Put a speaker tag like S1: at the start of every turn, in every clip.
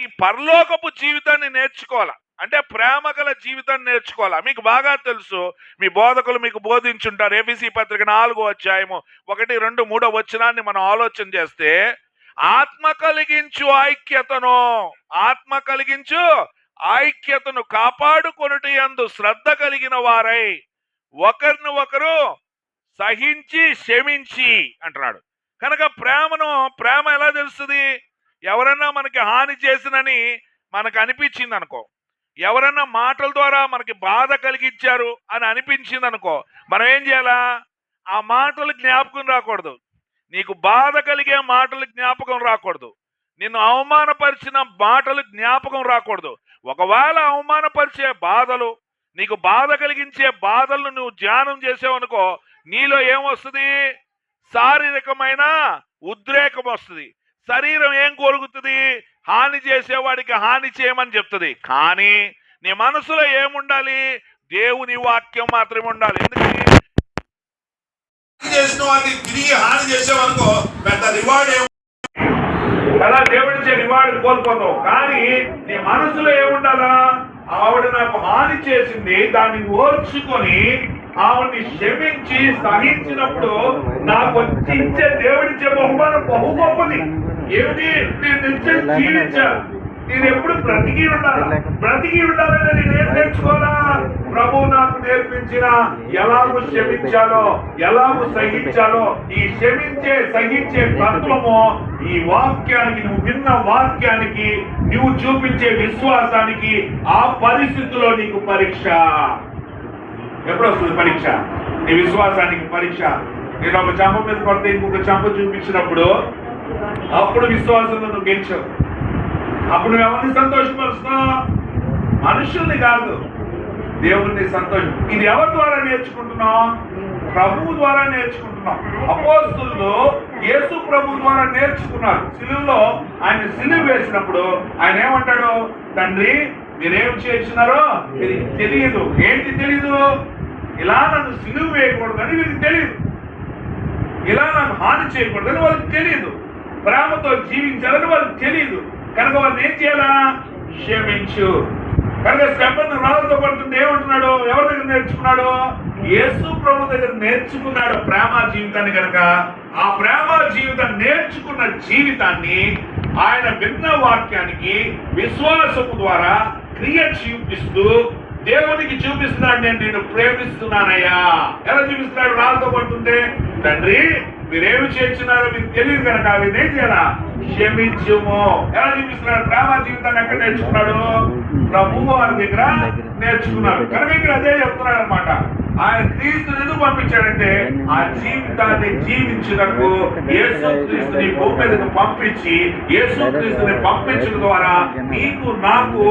S1: ఈ పరలోకపు జీవితాన్ని నేర్చుకోవాలా, అంటే ప్రేమ గల జీవితాన్ని నేర్చుకోవాలా. మీకు బాగా తెలుసు, మీ బోధకులు మీకు బోధించుంటారు. ఏబీసీ పత్రిక 4వ అధ్యాయము 1, 2, 3 వచనాన్ని మనం ఆలోచన చేస్తే, ఆత్మ కలిగించు ఐక్యతను కాపాడుకొనుట యందు శ్రద్ధ కలిగిన వారై ఒకరిని ఒకరు సహించి క్షమించి అంటున్నాడు. కనుక ప్రేమ ఎలా తెలుస్తుంది? ఎవరన్నా మనకి హాని చేసినని మనకు అనిపించింది అనుకో, ఎవరన్నా మాటల ద్వారా మనకి బాధ కలిగించారు అని అనిపించింది అనుకో, మనం ఏం చేయాలా? ఆ మాటలు జ్ఞాపకం రాకూడదు. నీకు బాధ కలిగే మాటలు జ్ఞాపకం రాకూడదు. నిన్ను అవమానపరిచిన మాటలు జ్ఞాపకం రాకూడదు. ఒకవేళ అవమానపరిచే బాధలు, నీకు బాధ కలిగించే బాధలను నువ్వు ధ్యానం చేసావనుకో, నీలో ఏమొస్తుంది? శారీరకమైన ఉద్రేకం వస్తుంది. శరీరం ఏం కోరుకుతుంది? హాని చేసేవాడికి హాని చేయమని చెప్తుంది. కానీ నీ మనసులో ఏముండాలి? దేవుని వాక్యం మాత్రమే ఉండాలి. ఎందుకని? చేసిన వాడిని తిరిగి హాని చేసేవనుకో, పెద్ద రివార్డ్ అలా దేవుడిచ్చే రివార్డు కోల్పోతావు. కానీ నీ మనసులో ఏముండాలా? ఆవిడ నాకు హాని చేసింది, దాన్ని ఓర్చుకొని ఆవిడ్ని క్షమించి సహించినప్పుడు నాకు ఇచ్చే దేవుడిచ్చే బహుమానం బహు గొప్పది. ఏమిటి? నేను జీవించాను. నేను ఎప్పుడు బ్రతికి ఉండాలని నేనేం నేర్చుకోవాలా? ప్రభు నాకు నేర్పించిన ఎలాగూ క్షమించాలో, ఎలాగూ సహించాలో, ఈ క్షమించే సహించే తత్వము ఈ వాక్యానికి, నువ్వు విన్న వాక్యానికి, నువ్వు చూపించే విశ్వాసానికి, ఆ పరిస్థితిలో నీకు పరీక్ష. ఎప్పుడు వస్తుంది పరీక్ష? నీ విశ్వాసానికి పరీక్ష. నేను ఒక చెంప మీద పడితే ఇంకొక చెంప చూపించినప్పుడు అప్పుడు విశ్వాసంలో నువ్వు గెలిచావు. అప్పుడు నువ్వు ఎవరిని సంతోషపరుస్తున్నావు? మనుషుల్ని కాదు, దేవుడిని సంతోషం. ఇది ఎవరి ద్వారా నేర్చుకుంటున్నాం? ప్రభు ద్వారా నేర్చుకుంటున్నాం. అపోస్తులు యేసు ప్రభు ద్వారా నేర్చుకున్నారు. సిలువలో ఆయన సిలువ వేసినప్పుడు ఆయన ఏమంటాడు? తండ్రి, మీరేం చేసినారో వీరికి తెలియదు. ఏంటి తెలియదు? ఇలా నన్ను సిలువ వేయకూడదని వీరికి తెలియదు, ఇలా నన్ను హాని చేయకూడదని వాళ్ళకి తెలియదు, ప్రేమతో జీవించాలని వాళ్ళకి తెలియదు. కనుక వాళ్ళు ఏం చేయాలా? క్షమించు. కనుక స్టెఫను రాళ్ళతో పడుతుంటే ఏమంటున్నాడు? ఎవరి దగ్గర నేర్చుకున్నాడు? యేసు ప్రభు దగ్గర నేర్చుకున్నాడు ప్రేమ జీవితాన్ని. కనుక ఆ ప్రేమ జీవితాన్ని నేర్చుకున్న జీవితాన్ని ఆయన విన్న వాక్యానికి విశ్వాసము ద్వారా క్రియ చూపిస్తూ దేవునికి చూపిస్తున్నాడు. నేను ప్రేమిస్తున్నానయ్యా. ఎలా చూపిస్తున్నాడు? రాళ్ళతో పడుతుంటే, తండ్రి మీరేమి చేస్తున్నారో మీకు తెలియదు కనుక అవి ఏం చేయాలా? క్షమించుము. ఎలా చూపిస్తున్నాడు? ప్రేమ జీవితాన్ని ఎక్కడ నేర్చుకున్నాడు? ప్రభువు వారి దగ్గర నేర్చుకున్నాడు. కనుక ఇక్కడ అదే చెప్తున్నాడు అనమాట. ఆయన క్రీస్తుని ఎందుకు పంపించాడంటే, ఆ జీవితాన్ని జీవించినకు యేసుక్రీస్తుని భూమి మీదకు పంపించి, యేసుక్రీస్తుని పంపించడం ద్వారా నీకు నాకు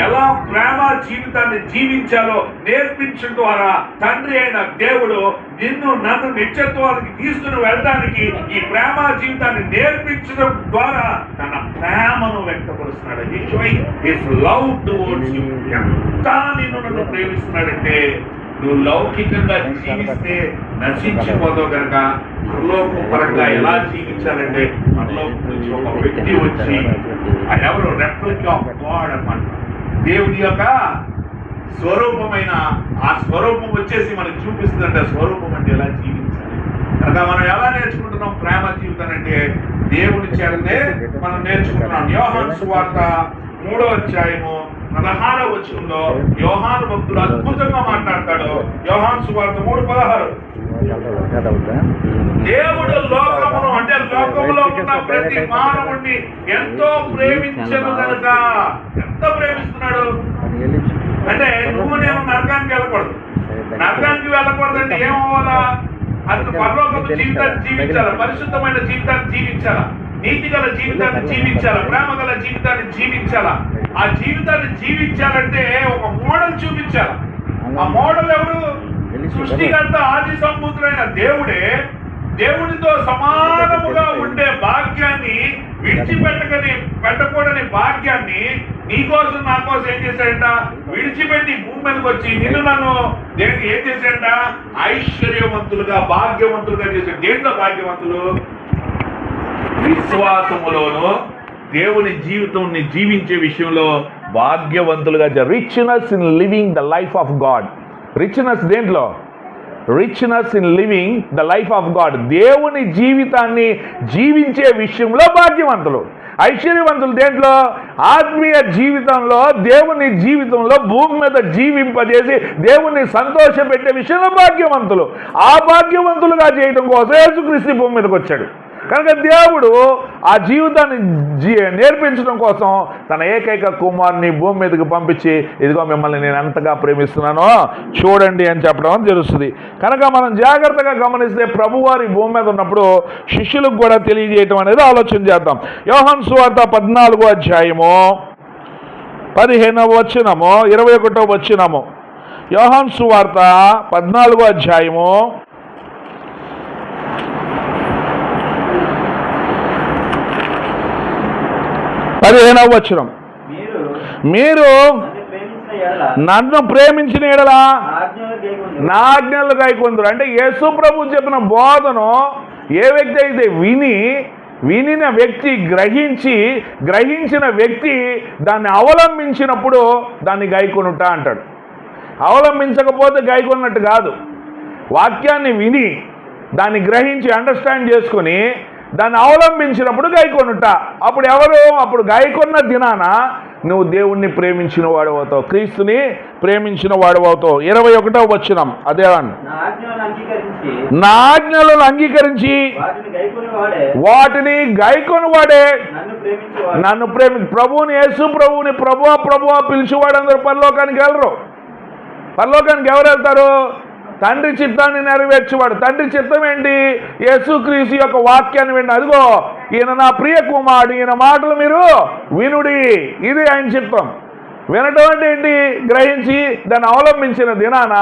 S1: ఎలా ప్రేమ జీవితాన్ని జీవించాలో నేర్పించడం ద్వారా తండ్రి అయిన దేవుడు నిన్ను నన్ను నిత్యత్వానికి తీసుకుని వెళ్ళడానికి ఈ ప్రేమ జీవితాన్ని నేర్పించడం ద్వారా తన ప్రేమను వ్యక్తపరుస్తున్నాడు. ఎంత నిన్ను నన్ను ప్రేమిస్తున్నాడంటే, నువ్వు లౌకికంగా జీవిస్తే నశించిపోతావు కనుక పరలోకం పరంగా ఎలా జీవించాలంటే, పరలోకం నుంచి ఒక వ్యక్తి వచ్చి, ఎవరు? రెప్లికా ఆఫ్ గాడ్ అన్నమాట. దేవుని యొక్క స్వరూపమైన ఆ స్వరూపం వచ్చేసి మనకు చూపిస్తుందంటే ఆ స్వరూపం అంటే ఎలా జీవించాలి. కనుక మనం ఎలా నేర్చుకుంటున్నాం ప్రేమ జీవితాన్ని అంటే, దేవుని చేతనే మనం నేర్చుకుంటున్నాం. యోహాను సువార్త 3వ అధ్యాయము 16వ వచనంలో యోహాను భక్తుడు అద్భుతంగా మాట్లాడతాడు. యోహాను సువార్త 3:16. దేవుడు లోకమును, అంటే లోకములో ఉన్న ప్రతి మానవుడిని ఎంతో ప్రేమించను కనుక. ఎంత ప్రేమిస్తున్నాడు అంటే, నువ్వు నేను నరకానికి వెళ్ళకూడదు. నరకానికి వెళ్ళకూడదంటే ఏమవ్వాలా? అతను పరలోకపు జీవితాన్ని జీవించాలా, పరిశుద్ధమైన జీవితాన్ని జీవించాలా, నీతి గల జీవితాన్ని జీవించాలా, ప్రేమ గల జీవితాన్ని జీవించాలా. ఆ జీవితాన్ని జీవించాలంటే ఒక మోడల్ చూపించాలి. ఆ మోడల్ ఎవరు? సృష్టికర్త ఆది సంబూతుడైన దేవుడే. దేవునితో సమానముగా ఉండే భాగ్యాన్ని పెట్టకూడని భాగ్యాన్ని నీకోసం నా కోసం ఏం చేశాడంట? విడిచిపెట్టి భూమి మీదకి వచ్చి నిన్ను నన్ను దేనికి ఏం చేశాడంట? ఐశ్వర్యవంతులుగా, భాగ్యవంతులుగా చేశాడు. దేంట్లో భాగ్యవంతులు? విశ్వాసములోను దేవుని జీవితాన్ని జీవించే విషయంలో భాగ్యవంతులుగా richness in living the life of God. Richness దేంట్లో? Richness in living the life of God. దేవుని జీవితాన్ని జీవించే విషయంలో భాగ్యవంతులు. ఐశ్వర్యవంతులు దేంట్లో? ఆత్మీయ జీవితంలో, దేవుని జీవితంలో భూమి మీద జీవింపజేసి దేవుణ్ణి సంతోషపెట్టే విషయంలో భాగ్యవంతులు. ఆ భాగ్యవంతులుగా చేయడం కోసం యేసుక్రీస్తు భూమి మీదకి వచ్చాడు. కనుక దేవుడు ఆ జీవితాన్ని నేర్పించడం కోసం తన ఏకైక కుమారుని భూమి మీదకి పంపించి, ఇదిగో మిమ్మల్ని నేను ఎంతగా ప్రేమిస్తున్నానో చూడండి అని చెప్పడం తెలుస్తుంది. కనుక మనం జాగ్రత్తగా గమనిస్తే ప్రభువారి భూమి మీద ఉన్నప్పుడు శిష్యులకు కూడా తెలియజేయటం అనేది ఆలోచన చేద్దాం. యోహాను సువార్త 14వ అధ్యాయము 15వ వచనము 21వ వచనము. యోహాను సువార్త 14వ అధ్యాయము 15వ వచనం. మీరు నన్ను ప్రేమించిన ఎడల నా ఆజ్ఞలు గైకొందురు. అంటే యేసు ప్రభు చెప్పిన బోధను ఏ వ్యక్తి అయితే వినిన వ్యక్తి గ్రహించిన వ్యక్తి దాన్ని అవలంబించినప్పుడు దాన్ని గైకొనుట అంటాడు. అవలంబించకపోతే గైకొన్నట్టు కాదు. వాక్యాన్ని విని దాన్ని గ్రహించి అండర్స్టాండ్ చేసుకొని దాన్ని అవలంబించినప్పుడు గైకొనుట. అప్పుడు గైకొన్న దినాన నువ్వు దేవుణ్ణి ప్రేమించిన వాడు అవుతావు, క్రీస్తుని ప్రేమించిన వాడు అవుతావు. 21వ వచనం అదే, నా ఆజ్ఞలను అంగీకరించి వాటిని గైకొని వాడే నన్ను ప్రభువుని, యేసు ప్రభువుని ప్రభువా పిలిచేవాడు అందరూ పరలోకానికి వెళ్ళరు. పరలోకానికి ఎవరు వెళ్తారు? తండ్రి చిత్తాన్ని నెరవేర్చేవాడు. తండ్రి చిత్తం ఏంటి? యేసుక్రీస్తు యొక్క వాక్యాన్ని వినండి. అదిగో ఈయన నా ప్రియ కుమారుడు, ఈయన మాటలు మీరు వినుడి. ఇది ఆయన చిత్తం. వినటం అంటే ఏంటి? గ్రహించి దాన్ని అవలంబించిన దినాన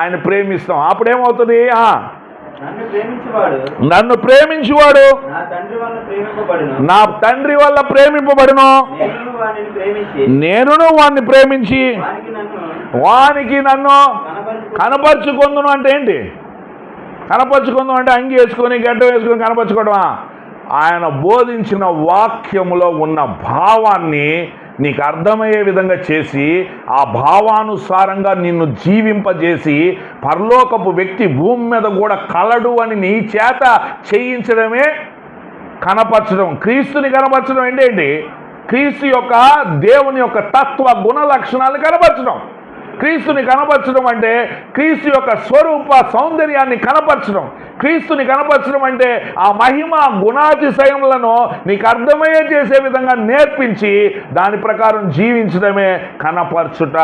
S1: ఆయన ప్రేమిస్తాం. అప్పుడేమవుతుంది? నన్ను ప్రేమించువాడు నా తండ్రి వల్ల ప్రేమింపబడును, నేనును వాడిని ప్రేమించి వానికి నన్ను కనపరుచుకుందును. అంటే ఏంటి కనపరుచుకుందాం? అంటే అంగి వేసుకొని గడ్డ వేసుకొని కనపరుచుకోవడమా? ఆయన బోధించిన వాక్యములో ఉన్న భావాన్ని నీకు అర్థమయ్యే విధంగా చేసి ఆ భావానుసారంగా నిన్ను జీవింపజేసి పరలోకపు వ్యక్తి భూమి మీద కూడా కలడు అని నీ చేత చేయించడమే కనపరచడం. క్రీస్తుని కనపరచడం ఏంటండి? క్రీస్తు యొక్క దేవుని యొక్క తత్వ గుణ లక్షణాలను కనపరచడం. క్రీస్తుని కనపరచడం అంటే క్రీస్తు యొక్క స్వరూప సౌందర్యాన్ని కనపరచడం. క్రీస్తుని కనపరచడం అంటే ఆ మహిమ గుణాతిశయములను నీకు అర్థమయ్యే చేసే విధంగా నేర్పించి దాని ప్రకారం జీవించడమే కనపరచుట.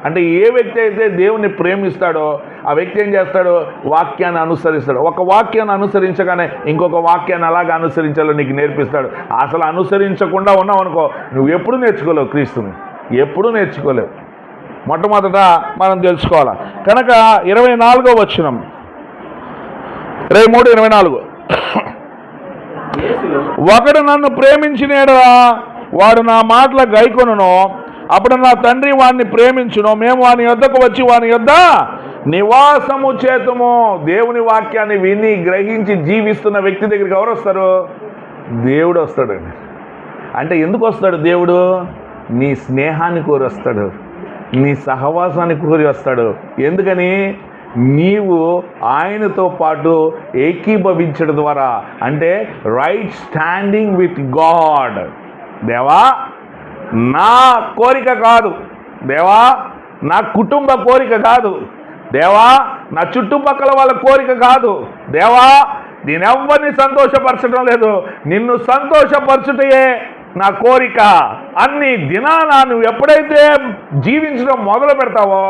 S1: అంటే ఏ వ్యక్తి అయితే దేవుని ప్రేమిస్తాడో ఆ వ్యక్తి ఏం చేస్తాడో వాక్యాన్ని అనుసరిస్తాడు. ఒక వాక్యాన్ని అనుసరించగానే ఇంకొక వాక్యాన్ని అలాగే అనుసరించాలో నీకు నేర్పిస్తాడు. అసలు అనుసరించకుండా ఉన్నావు అనుకో, నువ్వు ఎప్పుడు నేర్చుకోలేవు క్రీస్తుని, ఎప్పుడూ నేర్చుకోలేవు. మొట్టమొదట మనం తెలుసుకోవాలి. కనుక 24వ వచనం 23-24, ఒకడు నన్ను ప్రేమించిన వాడు నా మాటల గైకొనును, అప్పుడు నా తండ్రి వాడిని ప్రేమించును, మేము వాని యొద్దకు వచ్చి వాని యొద్ద నివాసము చేతుము. దేవుని వాక్యాన్ని విని గ్రహించి జీవిస్తున్న వ్యక్తి దగ్గరికి ఎవరు వస్తారు? దేవుడు వస్తాడండి. అంటే ఎందుకు వస్తాడు దేవుడు? నీ స్నేహాన్ని కోరి వస్తాడు, నీ సహవాసాన్ని కోరి వస్తాడు. ఎందుకని? నీవు ఆయనతో పాటు ఏకీభవించడం ద్వారా. అంటే రైట్ స్టాండింగ్ విత్ గాడ్. దేవా నా కోరిక కాదు, దేవా నా కుటుంబ కోరిక కాదు, దేవా నా చుట్టుపక్కల వాళ్ళ కోరిక కాదు, దేవా నేనెవ్వరిని సంతోషపరచడం లేదు, నిన్ను సంతోషపరచుటయే నా కోరిక. అన్ని దినాన నువ్వు ఎప్పుడైతే జీవించడం మొదలు పెడతావో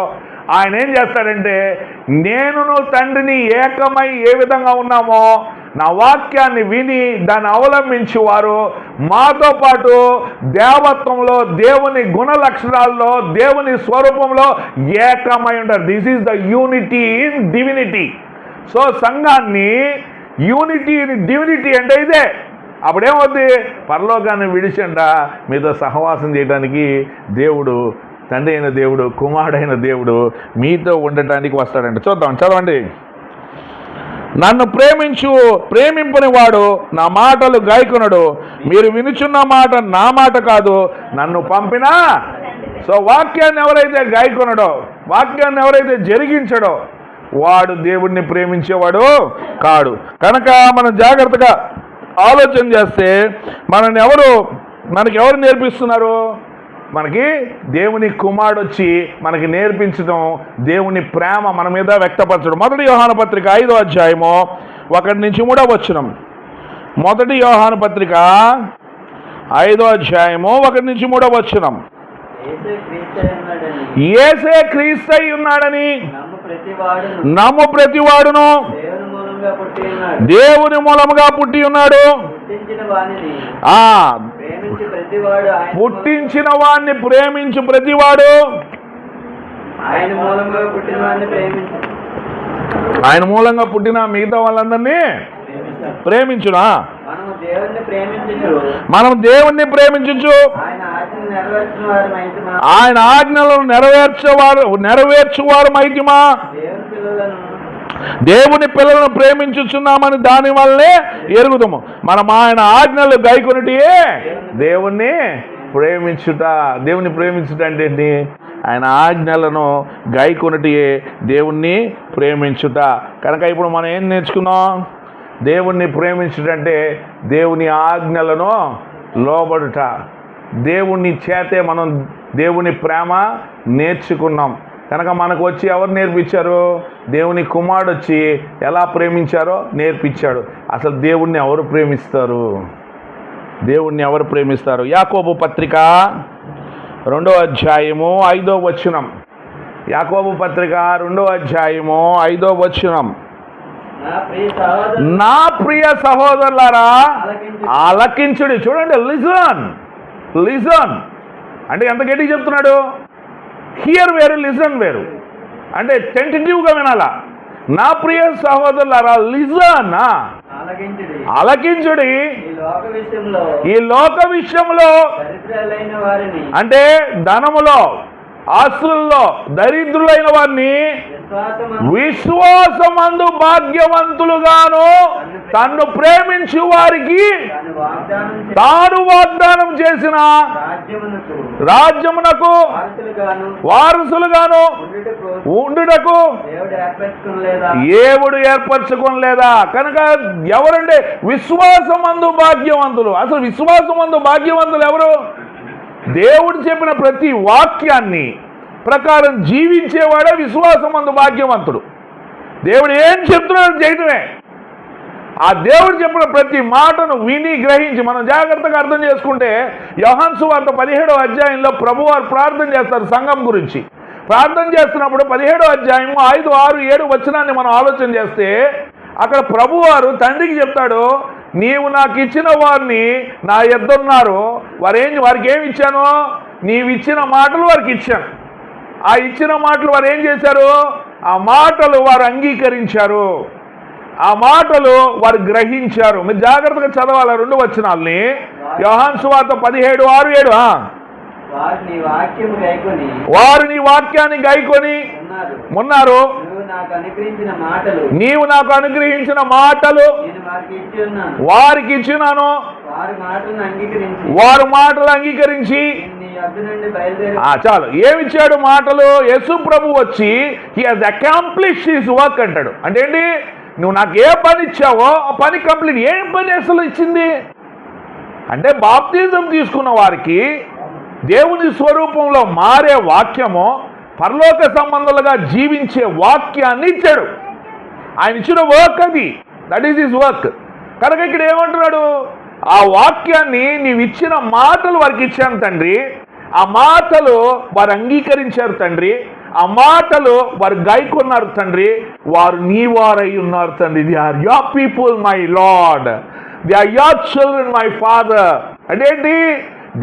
S1: ఆయన ఏం చేస్తాడంటే, నేనును తండ్రిని ఏకమై ఏ విధంగా ఉన్నామో నా వాక్యాన్ని విని దాన్ని అవలంబించి వారు మాతో పాటు దేవత్వంలో, దేవుని గుణ లక్షణాల్లో, దేవుని స్వరూపంలో ఏకమై ఉంటారు. This is the unity in divinity. So సంఘాన్ని యూనిటీ ఇన్ డివినిటీ అంటే ఇదే. అప్పుడేమవుద్ది? పరలోకాన్ని విడిచండ మీతో సహవాసం చేయడానికి దేవుడు, తండ్రి అయిన దేవుడు, కుమారుడైన దేవుడు మీతో ఉండటానికి వస్తాడంట. చూద్దాం, చదవండి. నన్ను ప్రేమింపని వాడు నా మాటలు గైకొనడు,
S2: మీరు వినుచున్న మాట నా మాట కాదు, నన్ను పంపినా. సో వాక్యాన్ని ఎవరైతే గాయకొనడో, వాక్యాన్ని ఎవరైతే జరిగించడో వాడు దేవుణ్ణి ప్రేమించేవాడు కాడు. కనుక మనం జాగ్రత్తగా ఆలోచన చేస్తే మనకి ఎవరు నేర్పిస్తున్నారు? మనకి దేవుని కుమారుడు వచ్చి మనకి నేర్పించడం, దేవుని ప్రేమ మన మీద వ్యక్తపరచడం. 1 యోహాను పత్రిక 5వ అధ్యాయము 1-3 వచనం. 1 యోహాను పత్రిక 5వ అధ్యాయము 1-3 వచనం. యేసే క్రీస్తై ఉన్నాడని నమ్ము ప్రతివాడును దేవుని మూలముగా పుట్టి ఉన్నాడు. పుట్టించిన వాణ్ణి ప్రేమించు ప్రతివాడు ఆయన మూలంగా పుట్టిన మిగతా వాళ్ళందరినీ ప్రేమించునా? మనం దేవుణ్ణి ప్రేమించు. ఆయన ఆజ్ఞలను నెరవేర్చువారు మైతిమా. దేవుని పిల్లలను ప్రేమించుచున్నామని దాని వల్లనే ఎరుగుదాము. మనం ఆయన ఆజ్ఞలు గైకొనిటే దేవుణ్ణి ప్రేమించుట. దేవుణ్ణి ప్రేమించుట అంటే ఏంటి? ఆయన ఆజ్ఞలను గైకొనిటే దేవుణ్ణి ప్రేమించుట. కనుక ఇప్పుడు మనం ఏం నేర్చుకున్నాం? దేవుణ్ణి ప్రేమించుటంటే దేవుని ఆజ్ఞలను లోబడుట. దేవుని చేతే మనం దేవుని ప్రేమ నేర్చుకున్నాం. కనుక మనకు వచ్చి ఎవరు నేర్పించారు? దేవుని కుమారుడు వచ్చి ఎలా ప్రేమించారో నేర్పించాడు. అసలు దేవుణ్ణి ఎవరు ప్రేమిస్తారు? దేవుణ్ణి ఎవరు ప్రేమిస్తారు? యాకోబు పత్రిక 2వ అధ్యాయము 5వ వచనం. యాకోబు పత్రిక 2వ అధ్యాయము 5వ వచనం. నా ప్రియ సహోదరులారా ఆలకించుడి. చూడండి, లిజన్ అంటే ఎంత గట్టిగా చెప్తున్నాడు. హియర్ వేరు, లిజన్ వేరు. అంటే టెంటేటివ్గా వినాలా. నా ప్రియ సహోదరులారా లిజన్, ఆలకించుడి. ఈ లోక విషయంలో అంటే ధనములో, ఆస్తులలో దరిద్రులైన వారిని విశ్వాసమందు భాగ్యవంతులుగాను తన్ను ప్రేమించు వారికి తాను వాగ్దానం చేసిన రాజ్యమునకు వారసులుగాను ఉండుటకు దేవుడు ఏర్పరచుకోలేదా? కనుక ఎవరంటే విశ్వాసమందు భాగ్యవంతులు. అసలు విశ్వాసమందు భాగ్యవంతులు ఎవరు? దేవుడు చెప్పిన ప్రతి వాక్యాన్ని ప్రకారం జీవించేవాడే విశ్వాసమందు భాగ్యవంతుడు. దేవుడు ఏం చెప్తున్నాడు చేయటమే. ఆ దేవుడు చెప్పిన ప్రతి మాటను విని గ్రహించి మనం జాగ్రత్తగా అర్థం చేసుకుంటే యోహాను సువార్త 17వ అధ్యాయంలో ప్రభువారు ప్రార్థన చేస్తారు సంఘం గురించి. ప్రార్థన చేస్తున్నప్పుడు 17వ అధ్యాయము 5, 6, 7 వచనాన్ని మనం ఆలోచన చేస్తే అక్కడ ప్రభువారు తండ్రికి చెప్తాడు, నీవు నాకు ఇచ్చిన వారిని నా యొద్దన్నారు. వారికి ఏమి ఇచ్చాను? నీవు ఇచ్చిన మాటలు వారికి ఇచ్చాను. ఆ ఇచ్చిన మాటలు వారు ఏం చేశారు? ఆ మాటలు వారు అంగీకరించారు. ఆ మాటలు వారు గ్రహించారు. మీరు జాగ్రత్తగా చదవాలి 2 వచనాల్ని. యోహాను సువార్త 17, 6, 7. వారు నీ వాక్యాన్ని గైకొని ఉన్నారు. నీవు నాకు అనుగ్రహించిన మాటలు వారికి ఇచ్చినాను. వారు మాటలు అంగీకరించి చాలు. ఏమిచ్చాడు మాటలు? యేసు ప్రభు వచ్చి హి హాజ్ అకాంప్లిష్డ్ హిస్ వర్క్ అంటాడు. అంటే ఏంటి? నువ్వు నాకు ఏ పని ఇచ్చావో ఆ పని కంప్లీట్. ఏం పని అసలు ఇచ్చింది అంటే బాప్తిజం తీసుకున్న వారికి దేవుని స్వరూపంలో మారే వాక్యము, పరలోక సంబంధాలుగా జీవించే వాక్యాన్ని ఇచ్చాడు. ఆయన ఇచ్చిన వర్క్ అది. That is his work. కనుక ఇక్కడ ఏమంటున్నాడు? ఆ వాక్యాన్ని నీవు ఇచ్చిన మాటలు వారికి ఇచ్చాను తండ్రి. ఆ మాటలు వారు అంగీకరించారు తండ్రి. ఆ మాటలు వారు గైకొన్నారు తండ్రి. వారు నీ వారై ఉన్నారు తండ్రి. They are your people my lord, they are your children my father. అంటే ఏంటి?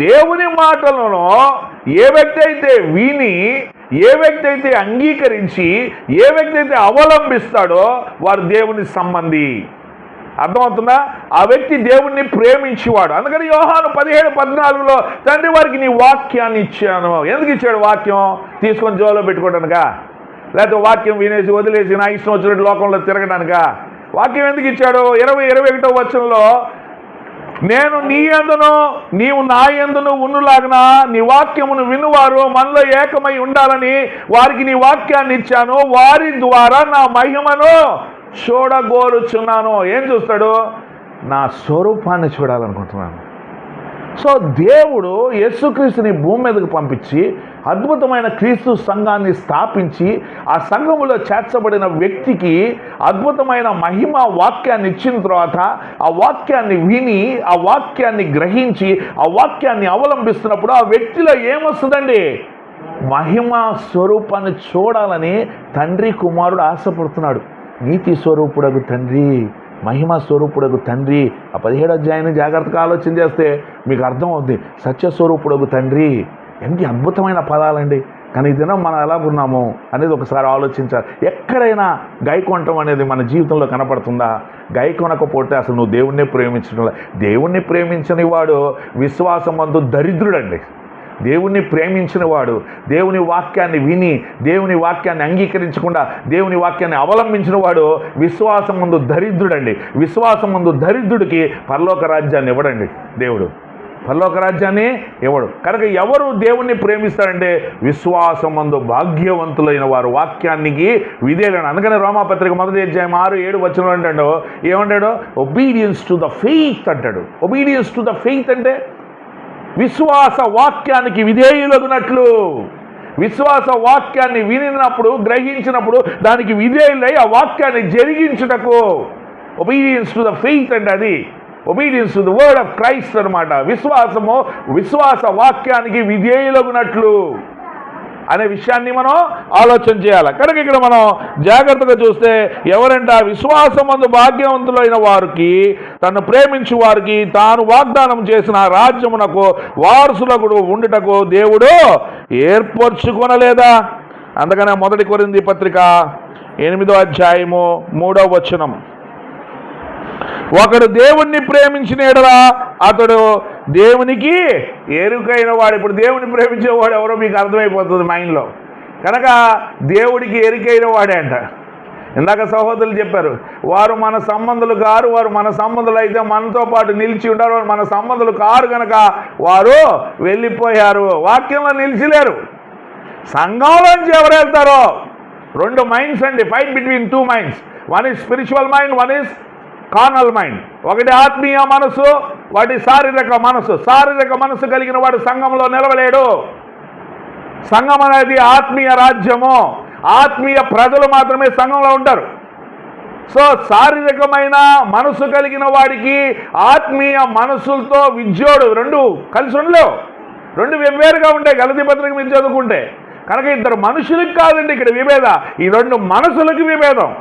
S2: దేవుని మాటలను ఏ వ్యక్తి అయితే విని, ఏ వ్యక్తి అయితే అంగీకరించి, ఏ వ్యక్తి అయితే అవలంబిస్తాడో వారు దేవుని సంబంధి. అర్థమవుతుందా? ఆ వ్యక్తి దేవుణ్ణి ప్రేమించేవాడు. అందుకని యోహాను 17, 14లో తండ్రి వారికి నీ వాక్యాన్ని ఇచ్చాను. ఎందుకు ఇచ్చాడు వాక్యం? తీసుకొని జోలో పెట్టుకోవడానికా? లేకపోతే వాక్యం వినేసి వదిలేసి నా ఇష్టం వచ్చినట్టు లోకంలో తిరగడానికా? వాక్యం ఎందుకు ఇచ్చాడు? 20, 21 వచనంలో నేను నీ యందును నీవు నా యందును ఉన్నలాగున నీ వాక్యమును వినువారు మనలో ఏకమై ఉండాలని వారికి నీ వాక్యాన్ని ఇచ్చాను, వారి ద్వారా నా మహిమను చూడగోరుచున్నాను. ఏం చూస్తాడు? నా స్వరూపాన్ని చూడాలనుకుంటున్నాను. సో దేవుడు యేసుక్రీస్తుని భూమి మీదకు పంపించి అద్భుతమైన క్రీస్తు సంఘాన్ని స్థాపించి ఆ సంఘములో చేర్చబడిన వ్యక్తికి అద్భుతమైన మహిమ వాక్యాన్ని ఇచ్చిన తర్వాత ఆ వాక్యాన్ని విని ఆ వాక్యాన్ని గ్రహించి ఆ వాక్యాన్ని అవలంబిస్తున్నప్పుడు ఆ వ్యక్తిలో ఏమొస్తుందండి? మహిమ స్వరూపాన్ని చూడాలని తండ్రి కుమారుడు ఆశపడుతున్నాడు. నీతి స్వరూపుడగు తండ్రి, మహిమ స్వరూపుడగు తండ్రి. ఆ 17వ అధ్యాయాన్ని జాగ్రత్తగా ఆలోచన చేస్తే మీకు అర్థం అవుద్ది. సత్యస్వరూపుడగు తండ్రి, ఎన్ని అద్భుతమైన పదాలండి. కానీ ఈ దినం మనం ఎలాగున్నాము అనేది ఒకసారి ఆలోచించాలి. ఎక్కడైనా గైకొనటం అనేది మన జీవితంలో కనపడుతుందా? గైకొనకపోతే అసలు నువ్వు దేవుణ్ణి ప్రేమించడం. దేవుణ్ణి ప్రేమించని వాడు విశ్వాసమందు దరిద్రుడండి. దేవుణ్ణి ప్రేమించిన వాడు, దేవుని వాక్యాన్ని విని దేవుని వాక్యాన్ని అంగీకరించకుండా దేవుని వాక్యాన్ని అవలంబించిన వాడు విశ్వాసం ముందు దరిద్రుడండి. విశ్వాసం ముందు దరిద్రుడికి పరలోక రాజ్యాన్ని ఇవ్వడండి దేవుడు. పరలోక రాజ్యాన్ని ఇవ్వడు. కనుక ఎవరు దేవుణ్ణి ప్రేమిస్తారంటే విశ్వాసం మందు భాగ్యవంతులైన వారు, వాక్యానికి విధేయులైన. అందుకని రోమాపత్రిక 1వ అధ్యాయం 6-7 వచనం అంటాడు. ఏమంటాడు? ఒబీడియన్స్ టు ద ఫెయిత్ అంటాడు. ఒబీడియన్స్ టు ద ఫెయిత్ అంటే విశ్వాస వాక్యానికి విధేయులగునట్లు. విశ్వాస వాక్యాన్ని వినినప్పుడు, గ్రహించినప్పుడు దానికి విధేయులై ఆ వాక్యాన్ని జరిగించుటకు ఒబీడియన్స్ టు ద ఫెయిత్ అంటే అది obedience to the word of Christ అనమాట. విశ్వాసము విశ్వాస వాక్యానికి విధేయులగునట్లు అనే విషయాన్ని మనం ఆలోచన చేయాలి. కనుక ఇక్కడ మనం జాగ్రత్తగా చూస్తే ఎవరంటే ఆ విశ్వాసమందు భాగ్యవంతులైన వారికి, తను ప్రేమించు వారికి తాను వాగ్దానం చేసిన రాజ్యమునకు వారసులకు ఉండుటకు దేవుడు ఏర్పరచుకొనలేదా? అందుకనే 1 కొరింథీ పత్రిక 8వ అధ్యాయము 3వ వచనం, ఒకడు దేవుణ్ణి ప్రేమించిన ఎడల అతడు దేవునికి ఎరుకైన వాడు. ఇప్పుడు దేవుని ప్రేమించేవాడు ఎవరో మీకు అర్థమైపోతుంది మైండ్లో. కనుక దేవుడికి ఎరుకైన వాడే అంట. ఇందాక సహోదరులు చెప్పారు, వారు మన సంబంధులు కారు, వారు మన సంబంధులు అయితే మనతో పాటు నిలిచి ఉంటారు. వారు మన సంబంధులు కారు కనుక వారు వెళ్ళిపోయారు. వాక్యంలో నిలిచిలేరు. సంఘంలోంచి ఎవరు వెళ్తారో? 2 మైండ్స్ అండి. Fight between 2 minds. One is spiritual mind, one is carnal mind. ఒకటి ఆత్మీయ మనసు, వాటి శారీరక మనసు. శారీరక మనసు కలిగిన వాడు సంఘంలో నిలవలేడు. సంఘం అనేది ఆత్మీయ రాజ్యము. ఆత్మీయ ప్రజలు మాత్రమే సంఘంలో ఉంటారు. సో శారీరకమైన మనసు కలిగిన వాడికి ఆత్మీయ మనసులతో విద్యోడు 2 కలిసి ఉండలేవు. 2 వెవ్వేరుగా ఉంటాయి. గలతీ పత్రిక మీరు చదువుకుంటే. కనుక 2 మనుషులకు కాదండి ఇక్కడ విభేద, ఈ 2 మనసులకి విభేదం.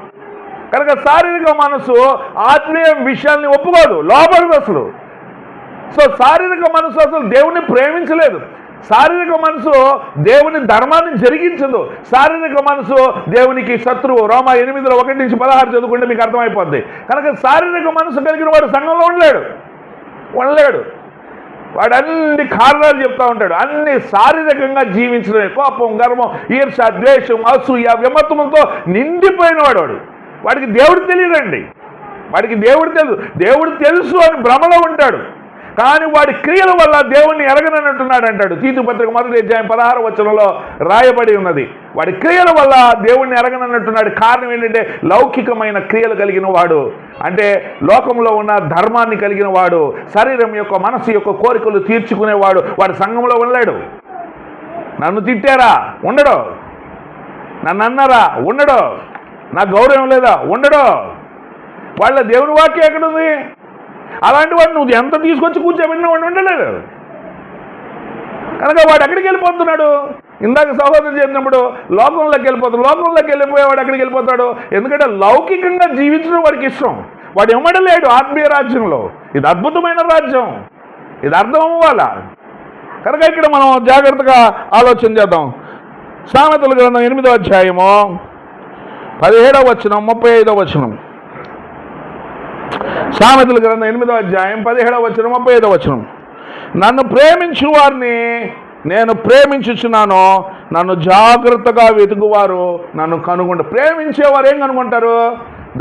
S2: కనుక శారీరక మనసు ఆత్మీయ విషయాల్ని ఒప్పుకోదు, లోపడదు అసలు. సో శారీరక మనసు అసలు దేవుణ్ణి ప్రేమించలేదు. శారీరక మనసు దేవుని ధర్మాన్ని జరిగించదు. శారీరక మనసు దేవునికి శత్రువు. రోమా 8:1-16 చదువుకుంటే మీకు అర్థమైపోద్ది. కనుక శారీరక మనసు కలిగిన వాడు సంఘంలో ఉండలేడు. వాడు అన్ని కారణాలు చెప్తూ ఉంటాడు. అన్ని శారీరకంగా జీవించడమే. కోపం, గర్వం, ఈర్ష, ద్వేషం, అసూయ, విమర్శలతో నిండిపోయిన వాడు. వాడికి దేవుడు తెలియదండి. వాడికి దేవుడు తెలుసు అని భ్రమలో ఉంటాడు. కానీ వాడి క్రియల వల్ల దేవుణ్ణి ఎరగనట్టున్నాడు అంటాడు. తీతు పత్రిక 1వ అధ్యాయం 16వ వచనంలో రాయబడి ఉన్నది. వాడి క్రియల వల్ల దేవుణ్ణి ఎరగనట్టున్నాడు. కారణం ఏంటంటే లౌకికమైన క్రియలు కలిగిన వాడు, అంటే లోకంలో ఉన్న ధర్మాన్ని కలిగిన వాడు, శరీరం యొక్క మనసు యొక్క కోరికలు తీర్చుకునేవాడు. వాడు సంఘంలో ఉండలేడు. నన్ను తిట్టారా? ఉండడు. నన్ను అన్నారా? ఉండడు. నాకు గౌరవం లేదా? ఉండడు. వాళ్ళ దేవుని వాక్యం ఎక్కడుంది? అలాంటి వాడు నువ్వు ఎంత తీసుకొచ్చి కూర్చోబెట్టిన వాడు ఉండలేదు. కనుక వాడు ఎక్కడికి వెళ్ళిపోతున్నాడు? ఇందాక సహోదరులు చెప్పినప్పుడు లోకంలోకి వెళ్ళిపోతాడు. లోకంలోకి వెళ్ళిపోయేవాడు ఎక్కడికి వెళ్ళిపోతాడు? ఎందుకంటే లౌకికంగా జీవించడం వాడికి ఇష్టం. వాడు ఇమ్మడలేడు ఆత్మీయ రాజ్యంలో. ఇది అద్భుతమైన రాజ్యం. ఇది అర్థం అవ్వాలా. కనుక ఇక్కడ మనం జాగ్రత్తగా ఆలోచన చేద్దాం. సామెతల గ్రంథం 8వ అధ్యాయము 17వ వచనం 35వ వచనం. సామెతల గ్రంథం 8వ అధ్యాయం 17వ వచనం 35వ వచనం. నన్ను ప్రేమించు వారిని నేను ప్రేమించుచున్నాను, నన్ను జాగ్రత్తగా వెతుకువారు నన్ను కనుగొంటారు. ప్రేమించేవారు ఏం కనుగొంటారు?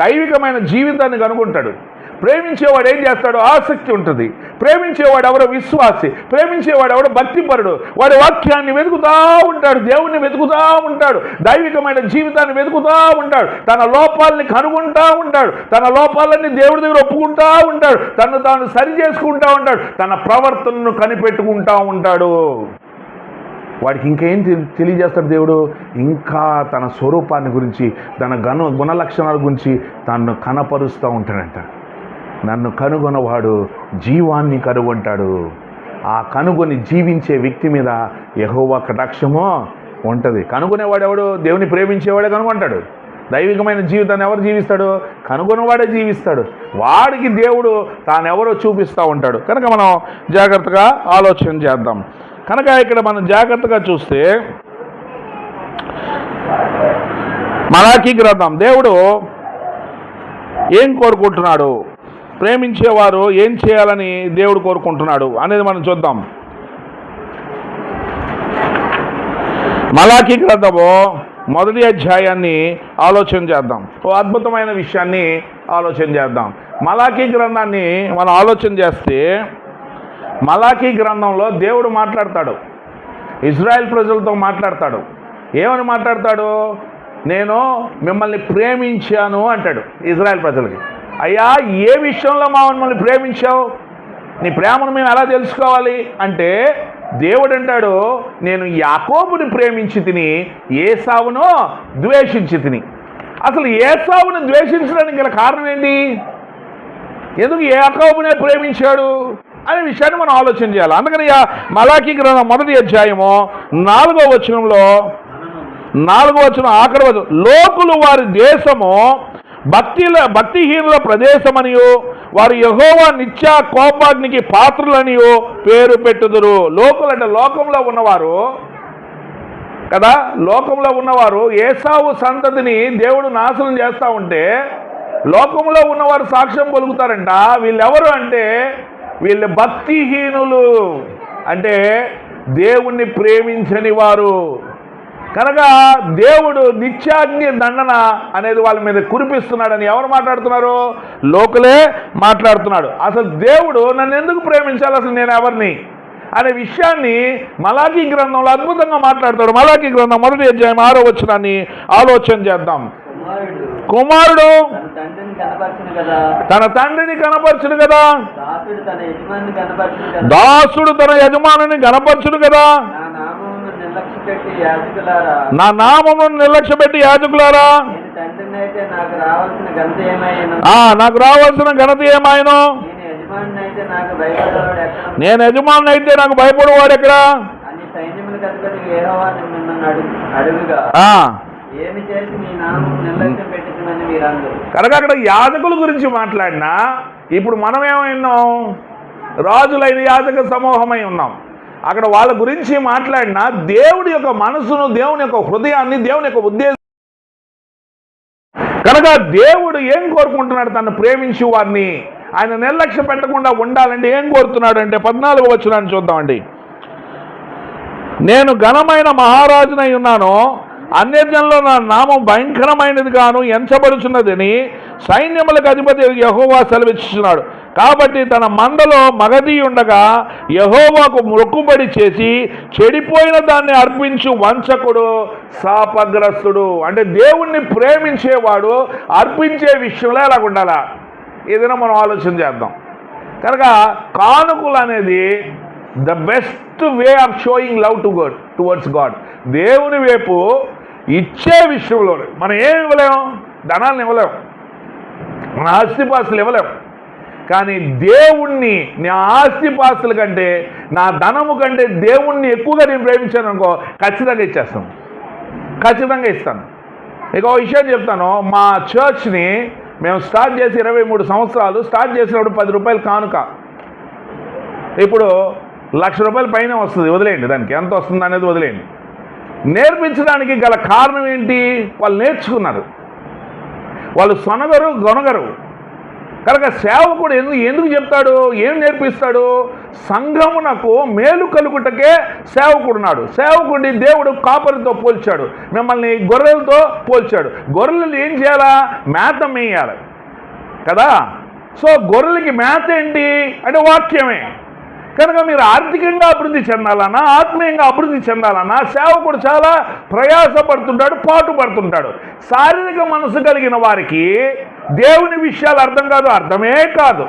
S2: దైవికమైన జీవితాన్ని కనుగొంటాడు. ప్రేమించేవాడు ఏం చేస్తాడు? ఆసక్తి ఉంటుంది. ప్రేమించేవాడు ఎవరో విశ్వాసి, ప్రేమించేవాడు ఎవడో భక్తిపరుడు. వాడి వాక్యాన్ని వెతుకుతూ ఉంటాడు, దేవుణ్ణి వెతుకుతూ ఉంటాడు, దైవికమైన జీవితాన్ని వెతుకుతూ ఉంటాడు, తన లోపాలని కనుగొంటూ ఉంటాడు, తన లోపాలన్నీ దేవుడి దగ్గర ఒప్పుకుంటూ ఉంటాడు, తను తాను సరి చేసుకుంటూ ఉంటాడు, తన ప్రవర్తనను కనిపెట్టుకుంటూ ఉంటాడు. వాడికి ఇంకేం తెలియజేస్తాడు దేవుడు? ఇంకా తన స్వరూపాన్ని గురించి, తన గుణలక్షణాల గురించి తను కనపరుస్తూ ఉంటాడంట. నన్ను కనుగొనవాడు జీవాన్ని కనుగొంటాడు. ఆ కనుగొని జీవించే వ్యక్తి మీద యెహోవా కటాక్షమో ఉంటుంది. కనుగొనేవాడు ఎవడు? దేవుని ప్రేమించేవాడే కనుగొంటాడు. దైవికమైన జీవితాన్ని ఎవరు జీవిస్తాడు? కనుగొనవాడే జీవిస్తాడు. వాడికి దేవుడు తానెవరో చూపిస్తూ ఉంటాడు. కనుక మనం జాగ్రత్తగా ఆలోచన చేద్దాం. కనుక ఇక్కడ మనం జాగ్రత్తగా చూస్తే మలాకీ గ్రంథం దేవుడు ఏం కోరుకుంటున్నాడు, ప్రేమించేవారు ఏం చేయాలని దేవుడు కోరుకుంటున్నాడు అనేది మనం చూద్దాం. మలాకీ గ్రంథము 1వ అధ్యాయాన్ని ఆలోచన చేద్దాం. ఓ అద్భుతమైన విషయాన్ని ఆలోచన చేద్దాం. మలాకీ గ్రంథాన్ని మనం ఆలోచన చేస్తే మలాకీ గ్రంథంలో దేవుడు మాట్లాడతాడు, ఇజ్రాయెల్ ప్రజలతో మాట్లాడతాడు. ఏమని మాట్లాడతాడు? నేను మిమ్మల్ని ప్రేమించాను అంటాడు ఇజ్రాయెల్ ప్రజలకి. అయ్యా, ఏ విషయంలో మమ్మల్ని ప్రేమించావు? నీ ప్రేమను మేము ఎలా తెలుసుకోవాలి అంటే దేవుడు అంటాడు, నేను యాకోబుని ప్రేమించి తిని ఏసావును ద్వేషించి తిని. అసలు ఏసావుని ద్వేషించడానికి గల కారణం ఏంటి? ఎందుకు యాకోబునే ప్రేమించాడు అనే విషయాన్ని మనం ఆలోచన చేయాలి. అందుకని మలాకీ గ్రంథం 1వ అధ్యాయము 4వ వచనంలో 4వ వచనం ఆఖరి వచనం, లోకులు వారి దేశము భక్తిహీనుల ప్రదేశమనియు వారు యెహోవా నిత్య కోపాగ్నికి పాత్రులనియు పేరు పెట్టుదురు. లోకులు అంటే లోకంలో ఉన్నవారు కదా, లోకంలో ఉన్నవారు ఏసావు సంతతిని దేవుడు నాశనం చేస్తూ ఉంటే లోకంలో ఉన్నవారు సాక్ష్యం పలుకుతారంట. వీళ్ళెవరు అంటే వీళ్ళు భక్తిహీనులు, అంటే దేవుణ్ణి ప్రేమించని వారు. కనుక దేవుడు నిత్యాగ్ని దండన అనేది వాళ్ళ మీద కురిపిస్తున్నాడని ఎవరు మాట్లాడుతున్నారు? లోకులే మాట్లాడుతున్నాడు. అసలు దేవుడు నన్ను ఎందుకు ప్రేమించాలి, అసలు నేను ఎవరిని అనే విషయాన్ని మలాకీ గ్రంథంలో అద్భుతంగా మాట్లాడతాడు. మలాకీ గ్రంథం 1వ అధ్యాయం 6వ వచనాన్ని ఆలోచన చేద్దాం. కుమారుడు తన తండ్రిని కనపరచును కదా, దాసుడు తన యజమానుని కనపరచును కదా. నా నామమును నిర్లక్ష్య పెట్టి యాజకులారా, నాకు రావాల్సిన ఘనత ఏమాయను? నేను యజమాని అయితే నాకు భయపడేవాడు ఎక్కడ? కనుక అక్కడ యాజకుల గురించి మాట్లాడినా, ఇప్పుడు మనం ఏమైనాం? రాజులైన యాజక సమూహమై ఉన్నాం. అక్కడ వాళ్ళ గురించి మాట్లాడినా దేవుడి యొక్క మనసును, దేవుని యొక్క హృదయాన్ని, దేవుని యొక్క ఉద్దేశం. కనుక దేవుడు ఏం కోరుకుంటున్నాడు? తను ప్రేమించి వారిని ఆయన నిర్లక్ష్య పెట్టకుండా ఉండాలంటే ఏం కోరుతున్నాడు అంటే 14వ వచనాన్ని చూద్దామండి. నేను ఘనమైన మహారాజునై ఉన్నాను, అన్యజనుల్లో నా నామం భయంకరమైనది గాను ఎంచబడుచున్నదని సైన్యములకు అధిపతి యెహోవా సెలవిచ్చుచున్నాడు. కాబట్టి తన మందలో మగధి ఉండగా యెహోవాకు మొక్కుబడి చేసి చెడిపోయిన దాన్ని అర్పించు వంచకుడు శాపగ్రస్తుడు. అంటే దేవుణ్ణి ప్రేమించేవాడు అర్పించే విషయంలో ఎలా ఉండాలా? ఏదైనా మనం ఆలోచన చేద్దాం. కనుక కానుకలు అనేది the best way of showing love towards God. దేవుని వైపు ఇచ్చే విషయంలో మనం ఏమి ఇవ్వలేము? ధనాన్ని ఇవ్వలేము, మన ఆస్తిపాస్తులు ఇవ్వలేము. కానీ దేవుణ్ణి, నా ఆస్తిపాస్తుల కంటే, నా ధనము కంటే దేవుణ్ణి ఎక్కువగా నేను ప్రేమించాను అనుకో, ఖచ్చితంగా ఇచ్చేస్తాను, ఖచ్చితంగా ఇస్తాను. ఇక విషయం చెప్తాను. మా చర్చ్ని మేము స్టార్ట్ చేసి 23 సంవత్సరాలు. స్టార్ట్ చేసినప్పుడు 10 రూపాయలు కానుక. ఇప్పుడు ₹1,00,000 పైన వస్తుంది. వదిలేయండి, దానికి ఎంత వస్తుంది అనేది వదిలేయండి. నేర్పించడానికి గల కారణం ఏంటి? వాళ్ళు నేర్చుకున్నారు, వాళ్ళు సొనగరు గొనగరు. కనుక సేవకుడు ఎందుకు చెప్తాడు? ఏం నేర్పిస్తాడు? సంఘమునకు మేలు కలుగుటకే సేవకుడున్నాడు. సేవకుడిని దేవుడు కాపరితో పోల్చాడు, మిమ్మల్ని గొర్రెలతో పోల్చాడు. గొర్రెలు ఏం చేయాలా? మేత మేయాలి కదా. సో గొర్రెలకి మేత ఏంటి అంటే వాక్యమే. కనుక మీరు ఆర్థికంగా అభివృద్ధి చెందాలన్నా, ఆత్మీయంగా అభివృద్ధి చెందాలన్నా సేవకుడు చాలా ప్రయాసపడుతుంటాడు, పాటుపడుతుంటాడు. శారీరక మనసు కలిగిన వారికి దేవుని విషయాలు అర్థం కాదు, అర్థమే కాదు.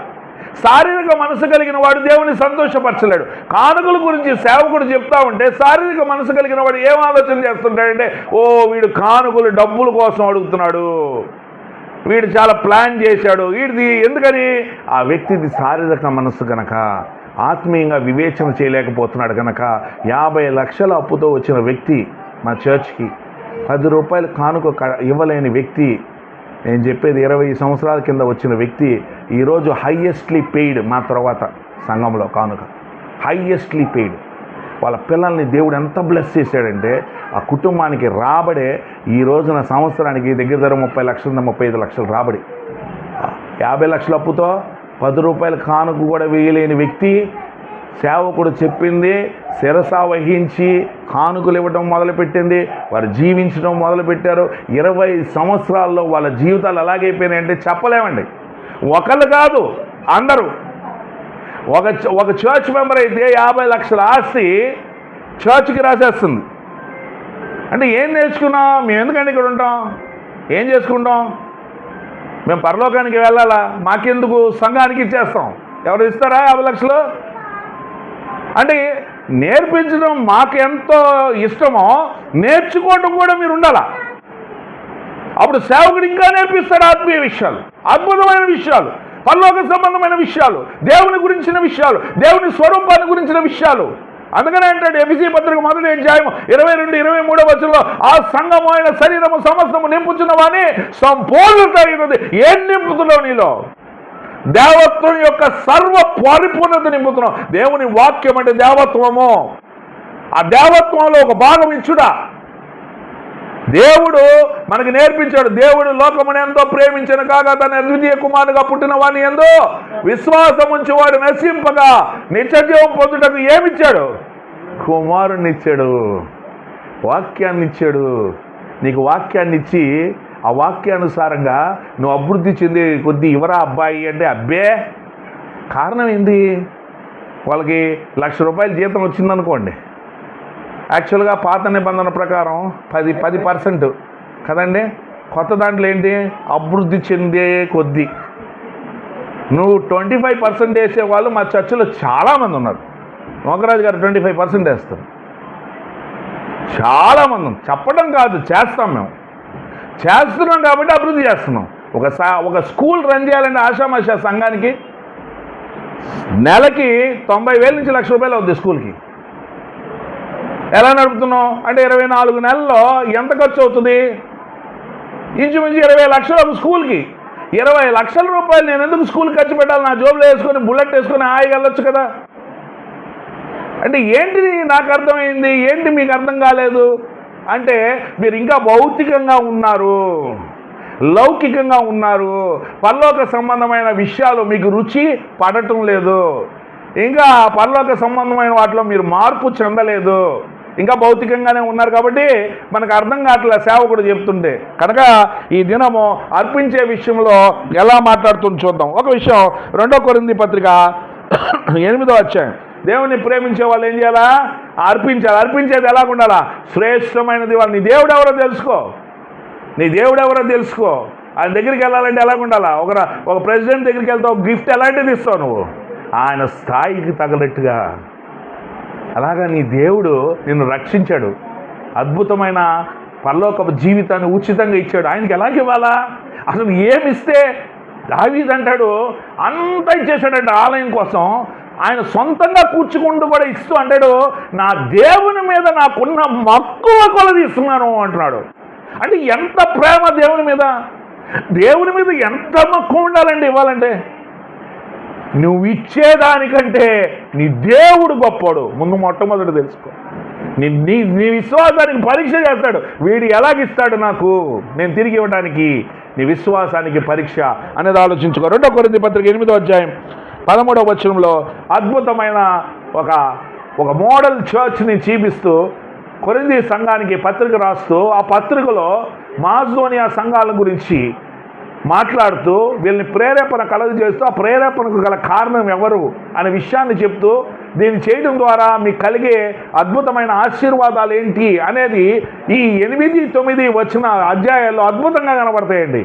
S2: శారీరక మనసు కలిగిన వాడు దేవుని సంతోషపరచలేడు. కానుకల గురించి సేవకుడు చెప్తా ఉంటే శారీరక మనసు కలిగిన వాడు ఏం ఆలోచన చేస్తుంటాడంటే, ఓ వీడు కానుకలు డబ్బుల కోసం అడుగుతున్నాడు, వీడు చాలా ప్లాన్ చేశాడు, వీడిది ఎందుకని ఆ వ్యక్తిది శారీరక మనసు కనుక ఆత్మీయంగా వివేచన చేయలేకపోతున్నాడు కనుక 50 లక్షల అప్పుతో వచ్చిన వ్యక్తి మా చర్చ్కి 10 రూపాయలు కానుక ఇవ్వలేని వ్యక్తి, నేను చెప్పేది 20 సంవత్సరాల కింద వచ్చిన వ్యక్తి ఈరోజు హైయెస్ట్లీ పెయిడ్ మా తర్వాత సంఘంలో కానుక హైయెస్ట్లీ పెయిడ్. వాళ్ళ పిల్లల్ని దేవుడు ఎంత బ్లెస్ చేశాడంటే ఆ కుటుంబానికి రాబడే ఈ రోజున సంవత్సరానికి దగ్గర 30 లక్షల 35 లక్షలు రాబడి. 50 లక్షల అప్పుతో 10 రూపాయల కానుక కూడా వేయలేని వ్యక్తి సేవకుడు చెప్పింది శిరస వహించి కానుకలు ఇవ్వడం మొదలుపెట్టింది. వారు జీవించడం మొదలుపెట్టారు. 20 సంవత్సరాల్లో వాళ్ళ జీవితాలు ఎలాగైపోయినాయంటే చెప్పలేమండి. ఒకళ్ళు కాదు, అందరూ. ఒక చర్చ్ మెంబర్ అయితే 50 లక్షల ఆస్తి చర్చ్కి రాసేస్తుంది. అంటే ఏం నేర్చుకున్నాం మేము? ఎందుకంటే ఇక్కడ ఉంటాం, ఏం చేసుకుంటాం? మేము పరలోకానికి వెళ్ళాలా, మాకెందుకు సంఘానికి ఇచ్చేస్తాం. ఎవరు ఇస్తారా 50 లక్షలు? అంటే నేర్పించడం మాకు ఎంతో ఇష్టమో నేర్చుకోవడం కూడా మీరు ఉండాలా. అప్పుడు సేవకుడు ఇంకా నేర్పిస్తాడు ఆత్మీయ విషయాలు, అద్భుతమైన విషయాలు, పరలోక సంబంధమైన విషయాలు, దేవుని గురించిన విషయాలు, దేవుని స్వరూపాన్ని గురించిన విషయాలు. అందుకనే అంటాడు ఎఫెసీ పత్రిక 1వ అధ్యాయము 22-23 వచనంలో, ఆ సంఘము అయిన శరీరము సమస్తము నింపుచున్న వాని సంపూర్ణత అయినది. ఏం నింపుతున్నావు నీలో? దేవత్వం యొక్క సర్వ పరిపూర్ణత నింపుతున్నావు. దేవుని వాక్యం అంటే దేవత్వము. ఆ దేవత్వంలో ఒక భాగం ఇచ్చుడా. దేవుడు మనకు నేర్పించాడు. దేవుడు లోకమును ఎంతో ప్రేమించిన కాగా తన ద్వితీయ కుమారుడుగా పుట్టిన వాడిని ఎందో విశ్వాసం ఉంచి వాడు నశింపగా నిత్యజీవం పొందుటకు ఏమిచ్చాడు? కుమారుణ్ణి ఇచ్చాడు, వాక్యాన్ని ఇచ్చాడు. నీకు వాక్యాన్ని ఇచ్చి ఆ వాక్యానుసారంగా నువ్వు అభివృద్ధి చెందే కొద్దీ ఇవరా అబ్బాయి అంటే అబ్బే. కారణం ఏంది? వాళ్ళకి 1,00,000 రూపాయలు జీతం వచ్చిందనుకోండి, యాక్చువల్గా పాత నిబంధన ప్రకారం 10% కదండి. కొత్త దాంట్లో ఏంటి? అభివృద్ధి చెందే కొద్దీ నువ్వు 25% వేసేవాళ్ళు మా చర్చిలో చాలామంది ఉన్నారు. నోకరాజు గారు 25% వేస్తారు. చాలామంది చెప్పడం కాదు, చేస్తాం. మేము చేస్తున్నాం కాబట్టి అభివృద్ధి చేస్తున్నాం. ఒక స్కూల్ రన్ చేయాలంటే ఆషామాషా సంఘానికి నెలకి 90,000 నుంచి 1,00,000 రూపాయలు అవుద్ది స్కూల్కి. ఎలా నడుపుతున్నాం అంటే 24 నెలల్లో ఎంత ఖర్చు అవుతుంది? ఇంచుమించు 20 లక్షలు ఒక స్కూల్కి. 20 లక్షల రూపాయలు నేను ఎందుకు స్కూల్కి ఖర్చు పెట్టాలి? నా జోబులో వేసుకొని బుల్లెట్ వేసుకొని హాయిగా వెళ్ళొచ్చు కదా. అంటే ఏంటి నాకు అర్థమైంది, ఏంటి మీకు అర్థం కాలేదు అంటే మీరు ఇంకా భౌతికంగా ఉన్నారు, లౌకికంగా ఉన్నారు. పరలోక సంబంధమైన విషయాలు మీకు రుచి పడటం లేదు. ఇంకా పరలోక సంబంధమైన వాటిలో మీరు మార్పు చెందలేదు, ఇంకా భౌతికంగానే ఉన్నారు. కాబట్టి మనకు అర్థం కావట్లేదు సేవకుడు చెప్తుంటే. కనుక ఈ దినము అర్పించే విషయంలో ఎలా మాట్లాడుతుంది చూద్దాం. ఒక విషయం 2 కొరింథీ పత్రిక 8వ అధ్యాయం. దేవుని ప్రేమించే వాళ్ళు ఏం చేయాలా? అర్పించాలి. అర్పించేది ఎలాగ ఉండాలా? శ్రేష్టమైనది. వాళ్ళు నీ దేవుడు ఎవరో తెలుసుకో, నీ దేవుడు ఎవరో తెలుసుకో. ఆయన దగ్గరికి వెళ్ళాలంటే ఎలాగ ఉండాలా? ఒక ప్రెసిడెంట్ దగ్గరికి వెళ్తావు, ఒక గిఫ్ట్ ఎలాంటిది ఇస్తావు నువ్వు? ఆయన స్థాయికి తగలట్టుగా. అలాగా నీ దేవుడు నిన్ను రక్షించాడు, అద్భుతమైన పరలోక జీవితాన్ని ఉచితంగా ఇచ్చాడు. ఆయనకి ఎలాగ ఇవ్వాలా? అసలు ఏమిస్తే? దావీదు అంటాడు అంత ఇచ్చేసాడంటే ఆలయం కోసం. ఆయన సొంతంగా కూర్చుకుంటూ కూడా ఇస్తూ అంటాడు, నా దేవుని మీద నాకున్న మక్కువ కొలది ఇస్తున్నాను అంటున్నాడు. అంటే ఎంత ప్రేమ దేవుని మీద! దేవుని మీద ఎంత మక్కువ ఉండాలండి ఇవ్వాలంటే. నువ్వు ఇచ్చేదానికంటే నీ దేవుడు గొప్పడు. ముందు మొట్టమొదటి తెలుసుకో. నీ విశ్వాసానికి పరీక్ష చేస్తాడు. వీడు ఎలాగిస్తాడు నాకు నేను తిరిగి ఇవ్వడానికి? నీ విశ్వాసానికి పరీక్ష అనేది ఆలోచించుకో. 2 కొరింథీ పత్రిక 8వ అధ్యాయం 13వ వచనంలో అద్భుతమైన ఒక మోడల్ చర్చ్ని చూపిస్తూ కొరింథీ సంఘానికి పత్రిక రాస్తూ, ఆ పత్రికలో మాసిదోనియా సంఘాల గురించి మాట్లాడుతూ వీళ్ళని ప్రేరేపణ కలుగ చేస్తూ ఆ ప్రేరేపణకు గల కారణం ఎవరు అనే విషయాన్ని చెప్తూ దీన్ని చేయడం ద్వారా మీకు కలిగే అద్భుతమైన ఆశీర్వాదాలు ఏంటి అనేది ఈ 8-9 వచ్చిన అధ్యాయాల్లో అద్భుతంగా కనబడతాయండి.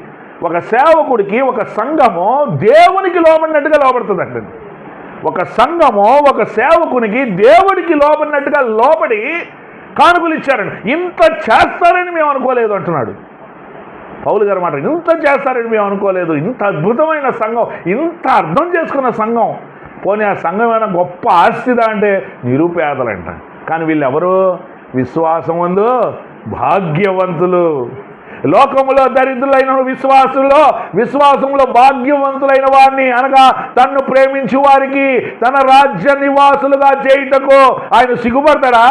S2: ఒక సేవకుడికి ఒక సంఘము దేవునికి లోబడినట్టుగా లోబడుతుందండి. ఒక సంఘము ఒక సేవకునికి దేవుడికి లోబడినట్టుగా లోబడి కానుకలు ఇచ్చారండి. ఇంత చేస్తారని మేము అనుకోలేదు అంటున్నాడు పౌలు గారి మాట. ఇంత చేస్తారని మేము అనుకోలేదు. ఇంత అద్భుతమైన సంఘం, ఇంత అర్థం చేసుకున్న సంఘం. పోనీ ఆ సంఘమైన గొప్ప ఆస్తిదా అంటే నిరుపేదలంట. కానీ వీళ్ళు ఎవరు? విశ్వాసమందు భాగ్యవంతులు. లోకములో దరిద్రులైన విశ్వాసంలో భాగ్యవంతులైన వారిని అనగా తన్ను ప్రేమించు వారికి తన రాజ్య నివాసులుగా చేయుటకు ఆయన సిగ్గుపడతాడా?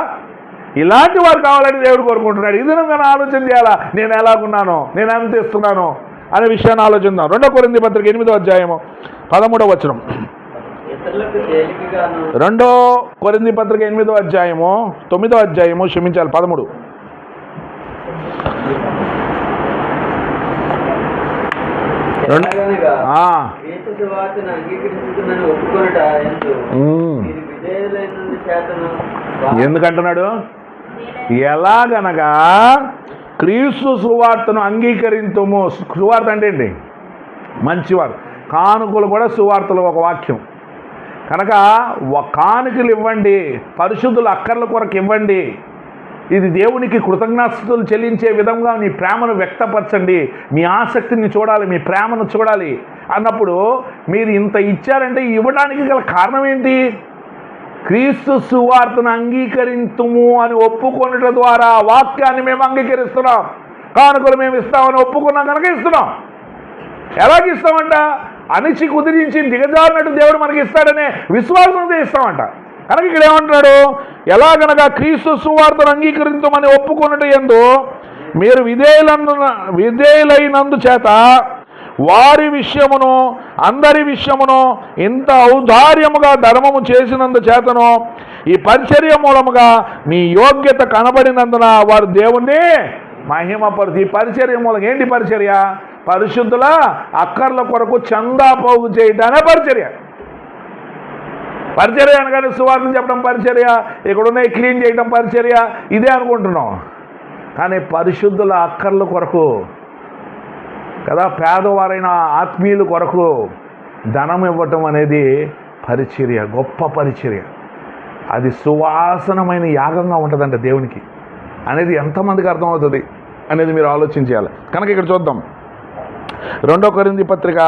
S2: ఇలాంటి వారు కావాలని దేవుడు కోరుకుంటున్నాడు. ఇది నేను ఆలోచన చేయాలా, నేను ఎలాగున్నాను, నేను ఎంత ఇస్తున్నాను అనే విషయాన్ని ఆలోచిద్దాం. 2 కొరింథీ పత్రిక 8వ అధ్యాయము 13వ వచనం. 2 కొరింథీ పత్రిక 8వ అధ్యాయము 9వ అధ్యాయము 13. ఎందుకంటున్నాడు? ఎలాగనగా క్రీస్తు సువార్తను అంగీకరింతుము. సువార్త అంటే ఏంటి? మంచివారు. కానుకలు కూడా సువార్తలు ఒక వాక్యం కనుక కానుకలు ఇవ్వండి, పరిశుద్ధుల అక్కర్ల కొరకు ఇవ్వండి, ఇది దేవునికి కృతజ్ఞతలు చెల్లించే విధంగా మీ ప్రేమను వ్యక్తపరచండి, మీ ఆసక్తిని చూడాలి, మీ ప్రేమను చూడాలి అన్నప్పుడు మీరు ఇంత ఇచ్చారంటే ఇవ్వడానికి గల కారణం ఏంటి? క్రీస్తు సువార్తను అంగీకరింతుము అని ఒప్పుకొనట ద్వారా వాక్యాన్ని మేము అంగీకరిస్తున్నాం. కానుకలు మేము ఇస్తామని ఒప్పుకున్నాం కనుక ఇస్తున్నాం. ఎలాగిస్తామంట? అనిచి కుదిరించి దిగజారినట్టు దేవుడు మనకి ఇస్తాడనే విశ్వాసంతో ఇస్తామంట. కనుక ఇక్కడ ఏమంటున్నాడు? ఎలాగనగా క్రీస్తు సువార్తను అంగీకరించమని ఒప్పుకొనుట యందు మీరు విధేయులైనందు చేత వారి విషయమును అందరి విషయమును ఇంత ఔదార్యముగా ధర్మము చేసినందు చేతను ఈ పరిచర్య మూలముగా మీ యోగ్యత కనబడినందున వారు దేవుణ్ణి మహిమపరుచు. ఈ పరిచర్య మూలంగా ఏంటి పరిచర్య? పరిశుద్ధుల అక్కర్ల కొరకు చందా పోగు చేయడానే పరిచర్య. పరిచర్య అనగానే సువార్తను చెప్పడం పరిచర్య, ఇక్కడున్నాయి క్లీన్ చేయడం పరిచర్య, ఇదే అనుకుంటున్నాం. కానీ పరిశుద్ధుల అక్కర్ల కొరకు కదా, పేదవారైన ఆత్మీయుల కొరకు ధనం ఇవ్వటం అనేది పరిచర్య, గొప్ప పరిచర్య. అది సువాసనమైన యాగంగా ఉంటుందంట దేవునికి అనేది ఎంతమందికి అర్థమవుతుంది అనేది మీరు ఆలోచించాలి. కనుక ఇక్కడ చూద్దాం 2 కొరింథీ పత్రిక,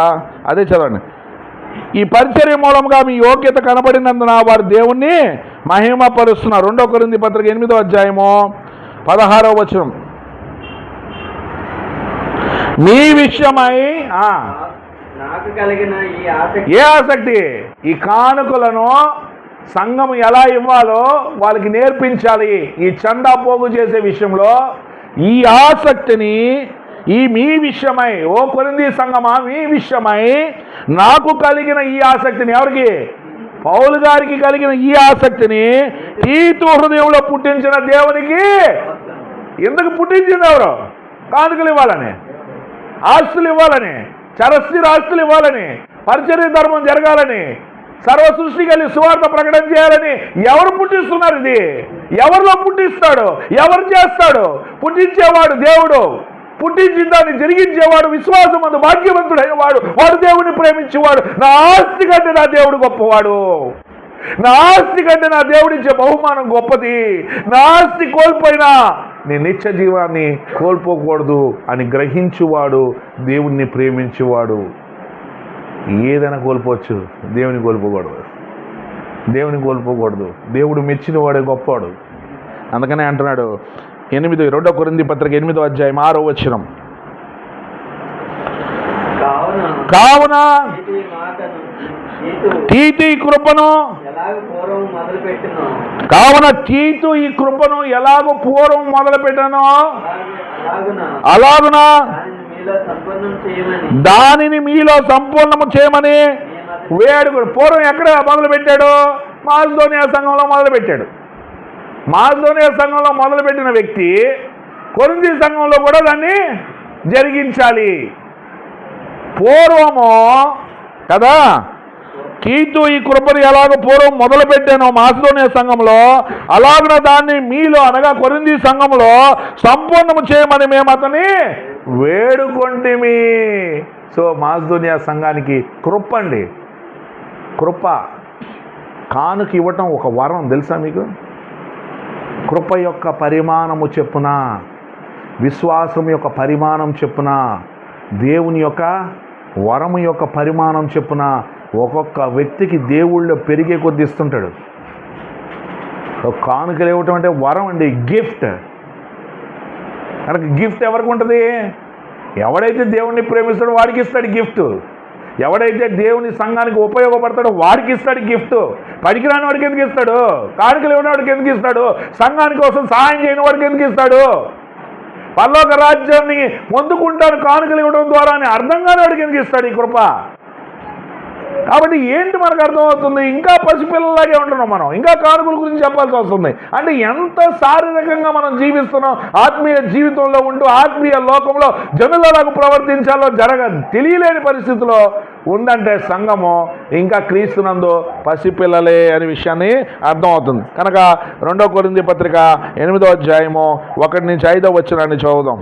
S2: అదే చదవండి. ఈ పరిచర్య మూలంగా మీ యోగ్యత కనబడినందున వారు దేవుణ్ణి మహిమపరుస్తున్నారు. 2 కొరింథీ పత్రిక 8వ అధ్యాయము 16వ వచనం. మీ విషయమై
S3: నాకు కలిగిన
S2: ఏ ఆసక్తి? ఈ కానుకలను సంఘం ఎలా ఇవ్వాలో వాళ్ళకి నేర్పించాలి. ఈ చందా పోగు చేసే విషయంలో ఈ ఆసక్తిని మీ విషయమై, ఓ కొరింథీ సంఘమా, మీ విషయమై నాకు కలిగిన ఈ ఆసక్తిని, ఎవరికి? పౌలు గారికి కలిగిన ఈ ఆసక్తిని తీతు హృదయంలో పుట్టించిన దేవునికి. ఎందుకు పుట్టించింది? ఎవరు? కానుకలు ఇవ్వాలని, ఆస్తులు ఇవ్వాలని, చరస్థిర ఆస్తులు ఇవ్వాలని, పరిచర్య ధర్మం జరగాలని, సర్వ సృష్టి కలిగి సువార్త ప్రకటన చేయాలని ఎవరు పుట్టిస్తున్నారు? ఇది ఎవరిలో పుట్టిస్తాడు? ఎవరు చేస్తాడు? పుట్టించేవాడు దేవుడు. పుట్టించిన దాన్ని జరిగించేవాడు, విశ్వాసమందు భాగ్యవంతుడైన వాడు, వాడు దేవుడిని ప్రేమించేవాడు. నా ఆస్తి కంటే నా దేవుడు గొప్పవాడు, నా ఆస్తి కంటే నా దేవుడిచ్చే బహుమానం గొప్పది. నా ఆస్తి కోల్పోయినా నేను నిత్య జీవాన్ని కోల్పోకూడదు అని గ్రహించువాడు దేవుణ్ణి ప్రేమించేవాడు. ఏదైనా కోల్పోవచ్చు, దేవుని కోల్పోకూడదు. దేవుని కోల్పోకూడదు. దేవుడు మెచ్చిన వాడే గొప్పవాడు. అందుకనే అంటున్నాడు 2 కొరింథీ పత్రిక 8వ అధ్యాయం 6వ వచనం. కావున తీతు ఈ కృపను ఈ కృపను ఎలాగో పూర్వం మొదలు పెట్టానో అలాగున దానిని మీలో సంపూర్ణము చేయమని వేడుకుడు. పూర్వం ఎక్కడ మొదలు పెట్టాడు? మాసిదోనియా సంఘంలో మొదలు పెట్టాడు. మాసిదోనియా సంఘంలో మొదలుపెట్టిన వ్యక్తి కొరింథీ సంఘంలో కూడా దాన్ని జరిగించాలి. పూర్వము కదా కీతు ఈ కృపను ఎలాగ పూర్వం మొదలు పెట్టానో మాసిదోనియా సంఘంలో, అలాగ దాన్ని మీలో అనగా కొరింథీ సంఘంలో సంపూర్ణము చేయమని మేము అతని వేడుకొంటిమి. సో మాసిదోనియా సంఘానికి కృప అండి, కృప. కానుక ఇవ్వటం ఒక వరం తెలుసా మీకు? కృప యొక్క పరిమాణము చెప్పున, విశ్వాసం యొక్క పరిమాణం చెప్పున, దేవుని యొక్క వరము యొక్క పరిమాణం చెప్పున ఒక్కొక్క వ్యక్తికి దేవుళ్ళు పెరిగే కొద్ది ఇస్తుంటాడు. కానుకలు ఇవ్వటం అంటే వరం అండి, గిఫ్ట్. కనుక గిఫ్ట్ ఎవరికి ఉంటుంది? ఎవడైతే దేవుణ్ణి ప్రేమిస్తాడో వాడికి ఇస్తాడు గిఫ్ట్. ఎవడైతే దేవుని సంఘానికి ఉపయోగపడతాడో వాడికి ఇస్తాడు గిఫ్ట్. పనికిరాని వాడికి ఎందుకు ఇస్తాడు? కానుకలు ఇవ్వని వాడికి ఎందుకు ఇస్తాడు? సంఘాని కోసం సహాయం చేయని వాడికి ఎందుకు ఇస్తాడు? పరలోక రాజ్యాన్ని పొందుకుంటాను కానుకలు ఇవ్వడం ద్వారా అని అర్థం కాని వాడికి ఎందుకు ఇస్తాడు ఈ కృప? కాబట్టి ఏంటి మనకు అర్థమవుతుంది? ఇంకా పసిపిల్లలాగే ఉంటున్నాం మనం, ఇంకా కానుకల గురించి చెప్పాల్సి వస్తుంది. అంటే ఎంత శారీరకంగా మనం జీవిస్తున్నాం, ఆత్మీయ జీవితంలో ఉంటూ ఆత్మీయ లోకంలో జనులకు ప్రవర్తించాలో తెలియలేని పరిస్థితిలో ఉందంటే సంఘము ఇంకా క్రీస్తునందు పసిపిల్లలే అనే విషయాన్ని అర్థమవుతుంది. కనుక 2 కొరింథీ పత్రిక 8వ అధ్యాయము 1 నుంచి 5వ వచనాన్ని చదువుదాం.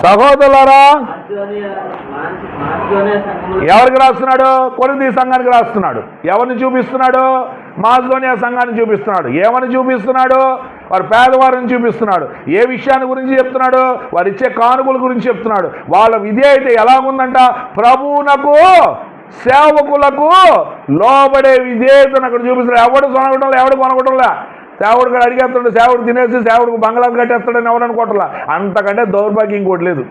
S2: సహోదరులారా, ఎవరికి రాస్తున్నాడు? కొరింథీ సంఘానికి రాస్తున్నాడు. ఎవరిని చూపిస్తున్నాడు? మాసిదోనియా సంఘాన్ని చూపిస్తున్నాడు. ఏమని చూపిస్తున్నాడు? వారు పేదవారిని చూపిస్తున్నాడు. ఏ విషయాన్ని గురించి చెప్తున్నాడు? వారు ఇచ్చే కానుకల గురించి చెప్తున్నాడు. వాళ్ళ విధేయత ఎలాగుందంట? ప్రభువునకు సేవకులకు లోబడే విధేయతను అక్కడ చూపిస్తున్నాడు. ఎవడు కొనగటంలే, ఎవడు కొనగటంలే. సేవడు కూడా అడిగేస్తాడు, సేవడు తినేసి సేవడికి బంగ్లాలు కట్టేస్తాడని ఎవరు అనుకోవట్లా. అంతకంటే దౌర్భాగ్యం ఇంకోటి లేదు.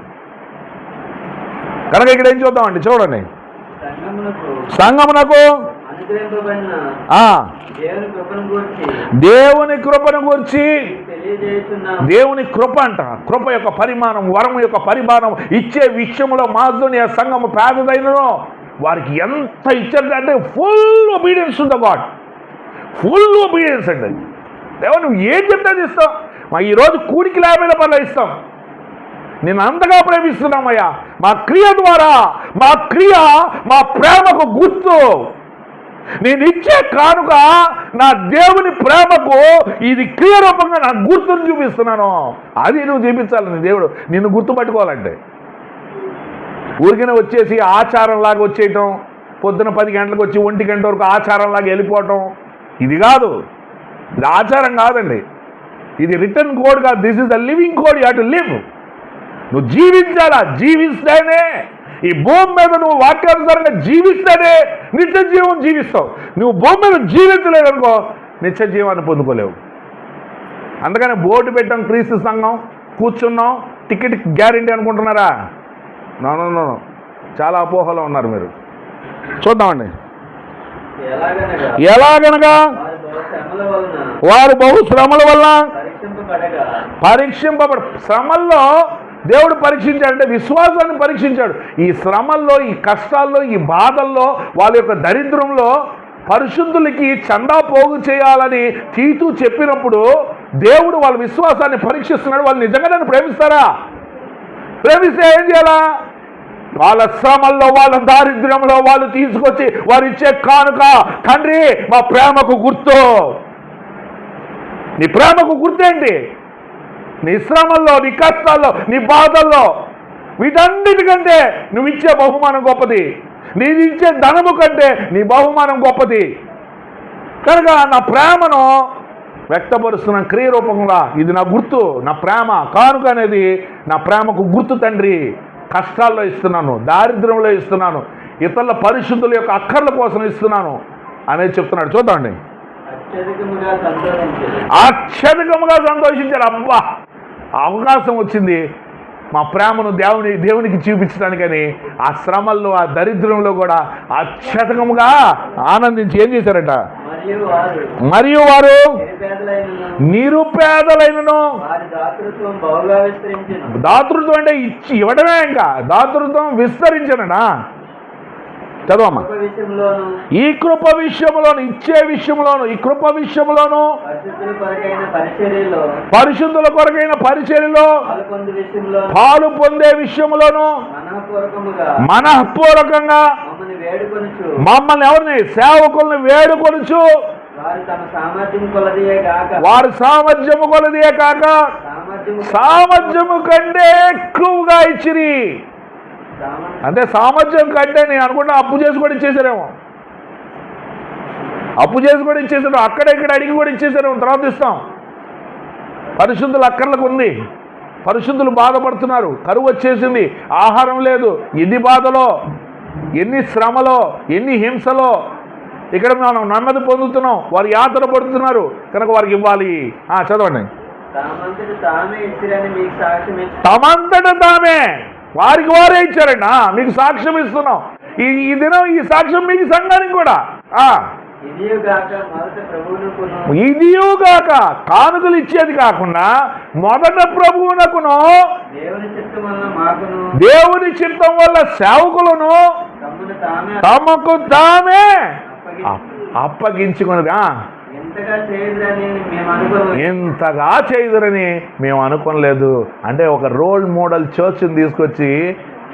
S2: కనుక ఇక్కడ ఏం చూద్దామండి, చూడండి. సంఘమునకు దేవుని కృపను గురించి, దేవుని కృప అంట, కృప యొక్క పరిమాణం, వరం యొక్క పరిమాణం ఇచ్చే విషయంలో మాసిదోనియా సంఘము పేదదైనను వారికి ఎంత ఇచ్చారంటే full obedience to the God, full obedience అండి. దేవా నువ్వు ఏం చెప్తే అది ఇస్తాం. మా ఈరోజు కూడికి 50 రూపాయలు ఇస్తాం. నేను అంతగా ప్రేమిస్తున్నామయ్యా. మా క్రియ ద్వారా, మా క్రియ మా ప్రేమకు గుర్తు. నేను ఇచ్చే కానుక నా దేవుని ప్రేమకు ఇది క్రియ రూపంగా నా గుర్తును చూపిస్తున్నాను. అది నువ్వు చూపించాలని దేవుడు నిన్ను గుర్తుపట్టుకోవాలంటే. ఊరికనే వచ్చేసి ఆచారంలాగా వచ్చేయటం, పొద్దున 10 గంటలకు వచ్చి 1 గంట వరకు ఆచారంలాగా వెళ్ళిపోవటం, ఇది కాదు. ఇది ఆచారం కాదండి, ఇది రిటర్న్ కోడ్ కాదు. This is the living code. You have to live. నువ్వు జీవించాలా, జీవిస్తేనే ఈ భూమి మీద నువ్వు వాక్యానుసారంగా జీవిస్తేనే నిత్య జీవం జీవిస్తావు. నువ్వు భూమి మీద జీవించలేదనుకో నిత్య జీవాన్ని పొందుకోలేవు. అందుకని బోర్డు పెట్టాం, క్రీస్తు సంఘం, కూర్చున్నాం, టికెట్ గ్యారెంటీ అనుకుంటున్నారా? నో, చాలా అపోహలో ఉన్నారు మీరు. చూద్దామండి. ఎలాగనగా వారు బహు శ్రమల వల్ల పరీక్షింపబడ, శ్రమల్లో దేవుడు పరీక్షించాడంటే విశ్వాసాన్ని పరీక్షించాడు. ఈ శ్రమల్లో, ఈ కష్టాల్లో, ఈ బాధల్లో, వాళ్ళ యొక్క దరిద్రంలో పరిశుద్ధులకి చందా పోగు చేయాలని తీతూ చెప్పినప్పుడు దేవుడు వాళ్ళ విశ్వాసాన్ని పరీక్షిస్తున్నాడు. వాళ్ళు నిజంగా నన్ను ప్రేమిస్తారా? ప్రేమిస్తే ఏం చేయాలా? వాళ్ళ శ్రమల్లో, వాళ్ళ దారిద్ర్యంలో వాళ్ళు తీసుకొచ్చి వారు ఇచ్చే కానుక, తండ్రి మా ప్రేమకు గుర్తు. నీ ప్రేమకు గుర్తేంటి? నీ శ్రమల్లో, నీ కష్టాల్లో, నీ బాధల్లో, వీటన్నిటికంటే నువ్వు ఇచ్చే బహుమానం గొప్పది. నీది ఇచ్చే ధనము కంటే నీ బహుమానం గొప్పది. కనుక నా ప్రేమను వ్యక్తపరుస్తున్న క్రియ రూపంగా ఇది నా గుర్తు. నా ప్రేమ కానుక అనేది నా ప్రేమకు గుర్తు తండ్రి. కష్టాల్లో ఇస్తున్నాను, దారిద్ర్యంలో ఇస్తున్నాను, ఇతరుల పరిశుద్ధుల యొక్క అక్కర్ల కోసం ఇస్తున్నాను అనేది చెప్తున్నాడు. చూద్దామండి. అత్యధికముగా సంతోషించారు. అబ్బా, అవకాశం వచ్చింది మా ప్రేమను దేవునికి చూపించడానికని ఆ శ్రమల్లో, ఆ దరిద్రంలో కూడా అత్యధికముగా ఆనందించి ఏం చేశారట? మరియు వారు నిరుపేదలైనను, దాతృత్వం అంటే ఇవ్వడమే, ఇంకా దాతృత్వం విస్తరించనడా. చదవమ్మా.
S3: గొప్ప విషయంలోను
S2: ఈ కృప విషయంలోను, ఇచ్చే విషయంలోను, ఈ కృప విషయంలోను,
S3: పరిశుద్ధుల కొరకైన పరిచర్యలో
S2: పరిశుద్ధుల కొరకైన పరిచర్యలో
S3: పాల్పొందు విషయంలో
S2: పాలు పొందే విషయంలోను మనఃపూర్వకంగా
S3: మమ్మల్ని వేడుకొనుచు
S2: మమ్మల్ని ఎవరిని సేవకుల్ని వేడుకొనుచు
S3: వారు తమ సామర్థ్యం కొలదియే గాక
S2: వారి సామర్థ్యము కొలదియే కాక సామర్థ్యము కంటే ఎక్కువగా ఇచ్చిరి. అంటే సామర్థ్యం కంటే నేను అనుకుంటా అప్పు చేసి కూడా ఇచ్చేసారేమో, అప్పు చేసి కూడా ఇచ్చేసారు, అక్కడ ఇక్కడ అడిగి కూడా ఇచ్చేసారేమో, తర్వాత ఇస్తాం. పరిశుద్ధులు అక్కర్లకు ఉంది, పరిశుద్ధులు బాధపడుతున్నారు, కరువు వచ్చేసింది, ఆహారం లేదు, ఎన్ని బాధలో, ఎన్ని శ్రమలో, ఎన్ని హింసలో ఇక్కడ మనం నెమ్మది పొందుతున్నాం, వారు యాత్ర పడుతున్నారు కనుక వారికి ఇవ్వాలి. చదవండి. తమంతట తామే వారికి వారే ఇచ్చారండి. మీకు సాక్ష్యం ఇస్తున్నాం. ఈ దినం ఈ సాక్ష్యం మీకు సంఘానికి కూడా. ఇదియుగాక కానుకలు ఇచ్చేది కాకుండా మొదట ప్రభువునకును దేవుని చిత్తం వల్ల సేవకులను తమకు తామే అప్పగించుకున్నది. ఇంతగా చేయదురని మేము అనుకోలేదు. అంటే ఒక రోల్ మోడల్ చర్చ్ని తీసుకొచ్చి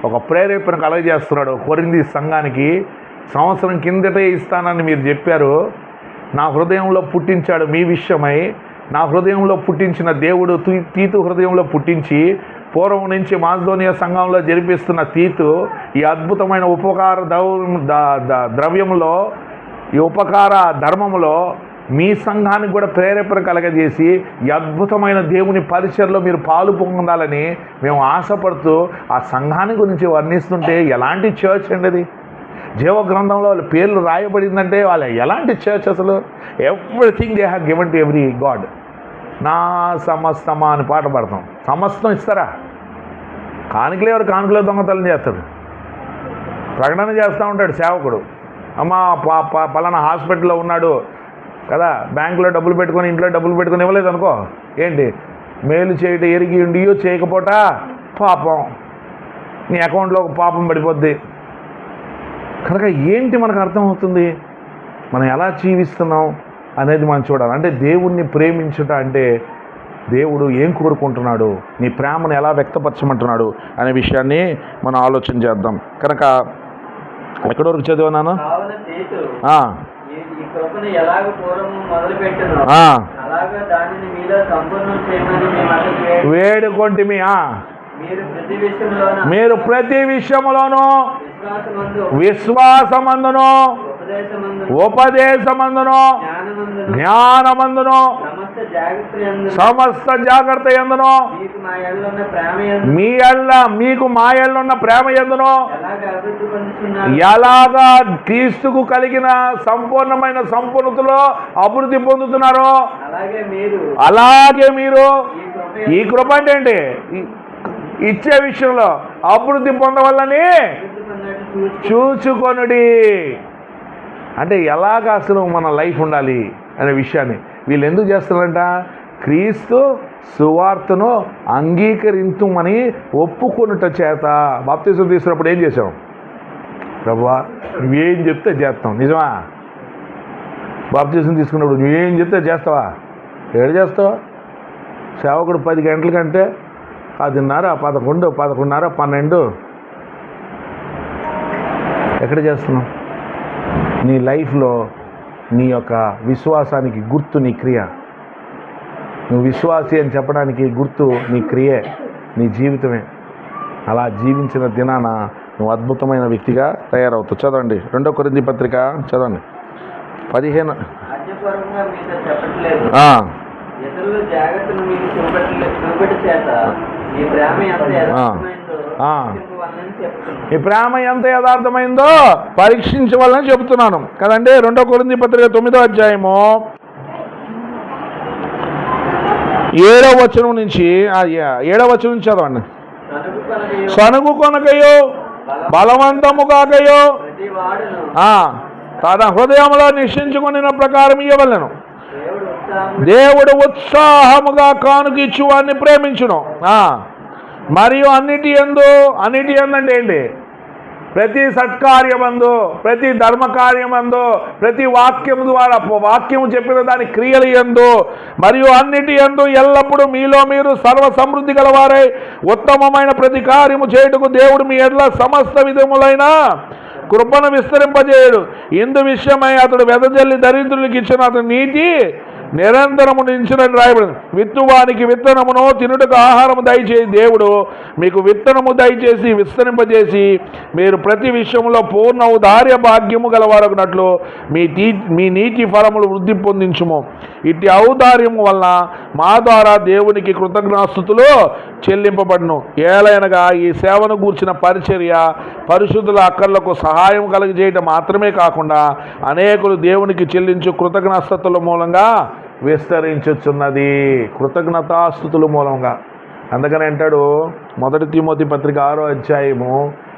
S2: ఒక ప్రేరేపణ కలగజేస్తున్నాడు కొరింథీ సంఘానికి. సంవత్సరం కిందటే ఇస్తానని మీరు చెప్పారు, నా హృదయంలో పుట్టించాడు మీ విషయమై. నా హృదయంలో పుట్టించిన దేవుడు తీతు హృదయంలో పుట్టించి పూర్వం నుంచి మాసిదోనియా సంఘంలో జరిపిస్తున్న తీతు ఈ అద్భుతమైన ఉపకార ద్రవ్యంలో, ఈ ఉపకార ధర్మంలో మీ సంఘానికి కూడా ప్రేరేపణ కలగజేసి ఈ అద్భుతమైన దేవుని పరిచర్లో మీరు పాలు పొందాలని మేము ఆశపడుతూ ఆ సంఘాన్ని గురించి వర్ణిస్తుంటే ఎలాంటి చర్చ్ అండి అది. జీవ గ్రంథంలో వాళ్ళ పేర్లు రాయబడిందంటే వాళ్ళ ఎలాంటి చర్చ్ అసలు. Everything they have given to every God. నా సమస్తమా అని పాట పాడతాం. సమస్తం ఇస్తారా? కానుకలే ఎవరు కానుకలే దొంగతనం చేస్తాడు. ప్రకటన చేస్తూ ఉంటాడు సేవకుడు, అమ్మ పలానా హాస్పిటల్లో ఉన్నాడు కదా, బ్యాంకులో డబ్బులు పెట్టుకొని ఇంట్లో డబ్బులు పెట్టుకొని ఇవ్వలేదు అనుకో, ఏంటి మేలు చేయటం ఎరిగి ఉండియో చేయకపోతా పాపం నీ అకౌంట్లో ఒక పాపం పడిపోద్ది. కనుక ఏంటి మనకు అర్థమవుతుంది, మనం ఎలా జీవిస్తున్నాం అనేది మనం చూడాలి. అంటే దేవుణ్ణి ప్రేమించుట అంటే దేవుడు ఏం కోరుకుంటున్నాడు, నీ ప్రేమను ఎలా వ్యక్తపరచమంటున్నాడు అనే విషయాన్ని మనం ఆలోచన చేద్దాం. కనుక ఎక్కడి వరకు చదివాను? వేడుకొంటిమి. మీరు ప్రతి విషయములోనూ విశ్వాసమందును ఉపదేశమందును జ్ఞానమందును సమస్త జాగ్రత్త ఎందును మీకు మా ఎళ్ళున్న ప్రేమ ఎందును ఎలాగా క్రీస్తుకు కలిగిన సంపూర్ణమైన సంపూర్ణతలో అభివృద్ధి పొందుతున్నారో అలాగే మీరు ఈ కృప అంటే ఏంటి, ఇచ్చే విషయంలో అభివృద్ధి పొందవల్లని చూచుకొనుడి. అంటే ఎలాగ అసలు మన లైఫ్ ఉండాలి అనే విషయాన్ని వీళ్ళు ఎందుకు చేస్తున్నారంట, క్రీస్తు సువార్తను అంగీకరించుమని ఒప్పుకొనుట చేత. బాప్తిసం తీసుకున్నప్పుడు ఏం చేసాం, ప్రభువా నువ్వేం చెప్తే చేస్తాం. నిజమా? బాప్తిసం తీసుకున్నప్పుడు నువ్వేం చెప్తే చేస్తావా? ఏడు చేస్తావా? సేవకుడు 10 గంటల కంటే 10:30, 11, 11:30, 12 ఎక్కడ చేస్తున్నావు? నీ లైఫ్లో నీ యొక్క విశ్వాసానికి గుర్తు నీ క్రియ. నువ్వు విశ్వాసి అని చెప్పడానికి గుర్తు నీ క్రియే, నీ జీవితమే. అలా జీవించిన దినాన నువ్వు అద్భుతమైన వ్యక్తిగా తయారవుతావు. చదవండి 2 కొరింథీ పత్రిక చదవండి 15. ఈ ప్రేమ ఎంత యథార్థమైందో పరీక్షించవాలని చెబుతున్నాను కదండి. 2 కొరింథీ పత్రిక 9వ అధ్యాయము 7వ వచనం నుంచి 7వ వచనం నుంచి చదవండి. సనుగు కొనకయో బలవంతము కాకయో తన హృదయంలో నిశ్చయించుకున్న ప్రకారం ఇవ్వవలెను. దేవుడు ఉత్సాహముగా కానుకిచ్చు వారిని ప్రేమించును. మరియు అన్నిటి యందు అంటే ఏంటి, ప్రతి సత్కార్యమందు, ప్రతి ధర్మ కార్యమందు, ప్రతి వాక్యం ద్వారా వాక్యము చెప్పిన దాని క్రియలు యందు మరియు అన్నిటి యందు ఎల్లప్పుడూ మీలో మీరు సర్వ సమృద్ధి గలవారై ఉత్తమమైన ప్రతి కార్యము చేయుటకు దేవుడు మీ ఎడ్ల సమస్త విధములైన కృపను విస్తరింపజేయుడు. ఇందు విషయమై అతడు వెదజల్లి దరిద్రులకు ఇచ్చిన అతని నీతి నిరంతరము నిలిచినని రాయబడింది. విత్తువానికి విత్తనమును తినుటకు ఆహారము దయచేసి దేవుడు మీకు విత్తనము దయచేసి విస్తరింపజేసి మీరు ప్రతి విషయంలో పూర్ణ ఔదార్య భాగ్యము గలవారకున్నట్లు మీ నీతి ఫలములు వృద్ధి పొందించుము. ఇట్టి ఔదార్యము వలన మా ద్వారా దేవునికి కృతజ్ఞాస్తుతులు చెల్లింపబడును. ఏలైనగా ఈ సేవను గూర్చిన పరిచర్య పరిశుద్ధుల అక్కర్లకు సహాయం కలుగజేయటం మాత్రమే కాకుండా అనేకులు దేవునికి చెల్లించు కృతజ్ఞాస్తుతుల మూలంగా విస్తరించుచున్నది. కృతజ్ఞతాస్తుతుల మూలంగా. అందుకని అంటాడు 1 తిమోతి పత్రిక 6వ అధ్యాయము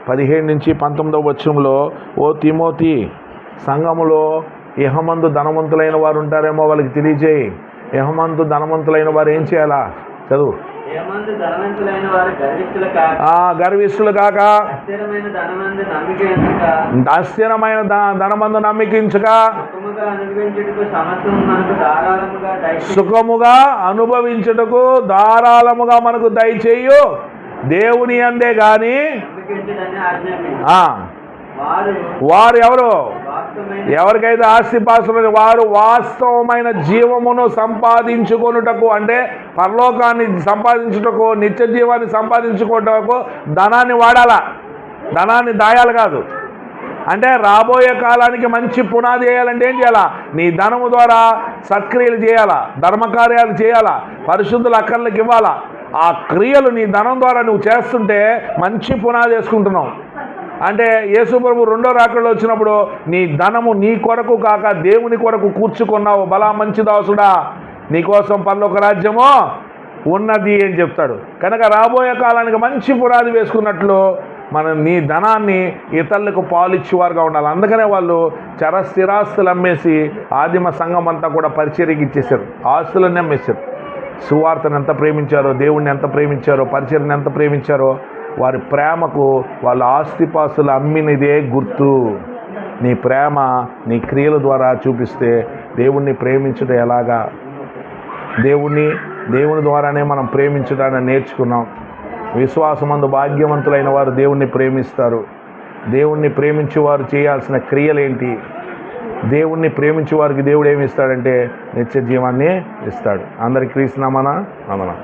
S2: 17 నుంచి 19వ వచనంలో, ఓ తిమోతి, సంఘములో ఇహమందు ధనవంతులైన వారు ఉంటారేమో వాళ్ళకి తెలియజేయి. ఇహమందు ధనవంతులైన వారు ఏం చేయాలా? చదువు. గర్విష్ఠులు కాక అస్థిరమైన ధనమందు నమ్మికించక సుఖముగా అనుభవించుటకు ధారాళముగా మనకు దయచేయు దేవుని అందే గాని వారు ఎవరికైతే ఆస్తిపాస్తులు వారు వాస్తవమైన జీవమును సంపాదించుకొనుటకు, అంటే పరలోకాన్ని సంపాదించుటకు, నిత్య జీవాన్ని సంపాదించుకోవటకు ధనాన్ని వాడాలా, ధనాన్ని దాయాలి కాదు. అంటే రాబోయే కాలానికి మంచి పునాది వేయాలంటే ఏం చేయాలా? నీ ధనము ద్వారా సత్క్రియలు చేయాలా, ధర్మకార్యాలు చేయాలా, పరిశుద్ధుల అక్కర్లకు ఇవ్వాలా. ఆ క్రియలు నీ ధనం ద్వారా నువ్వు చేస్తుంటే మంచి పునాది వేసుకుంటున్నావు. అంటే యేసు ప్రభు 2వ రాకడలో వచ్చినప్పుడు నీ ధనము నీ కొరకు కాక దేవుని కొరకు కూర్చుకున్నావు, బలా మంచి దాసుడా, నీకోసం పరలోక రాజ్యము ఉన్నది అని చెప్తాడు. కనుక రాబోయే కాలానికి మంచి పునాది వేసుకున్నట్లు మనం నీ ధనాన్ని ఇతరులకు పాలిచ్చేవారుగా ఉండాలి. అందుకనే వాళ్ళు స్థిరాస్తులు అమ్మేసి ఆదిమ సంఘం అంతా కూడా పరిచర్యకి ఇచ్చేశారు. ఆస్తులన్నీ అమ్మేశారు. సువార్తను ఎంత ప్రేమించారో, దేవుణ్ణి ఎంత ప్రేమించారో, పరిచర్యను ఎంత ప్రేమించారో వారి ప్రేమకు వాళ్ళ ఆస్తిపాస్తులు అమ్మినదే గుర్తు. నీ ప్రేమ నీ క్రియల ద్వారా చూపిస్తే దేవుణ్ణి ప్రేమించడం ఎలాగా? దేవుని ద్వారానే మనం ప్రేమించడాన్ని నేర్చుకున్నాం. విశ్వాసమందు భాగ్యవంతులైన వారు దేవుణ్ణి ప్రేమిస్తారు. దేవుణ్ణి ప్రేమించేవారు చేయాల్సిన క్రియలేంటి? దేవుణ్ణి ప్రేమించే వారికి దేవుడు ఏమి ఇస్తాడంటే నిత్య జీవాన్ని ఇస్తాడు. అందరికీ క్రీస్తు నామమున వందనాలు.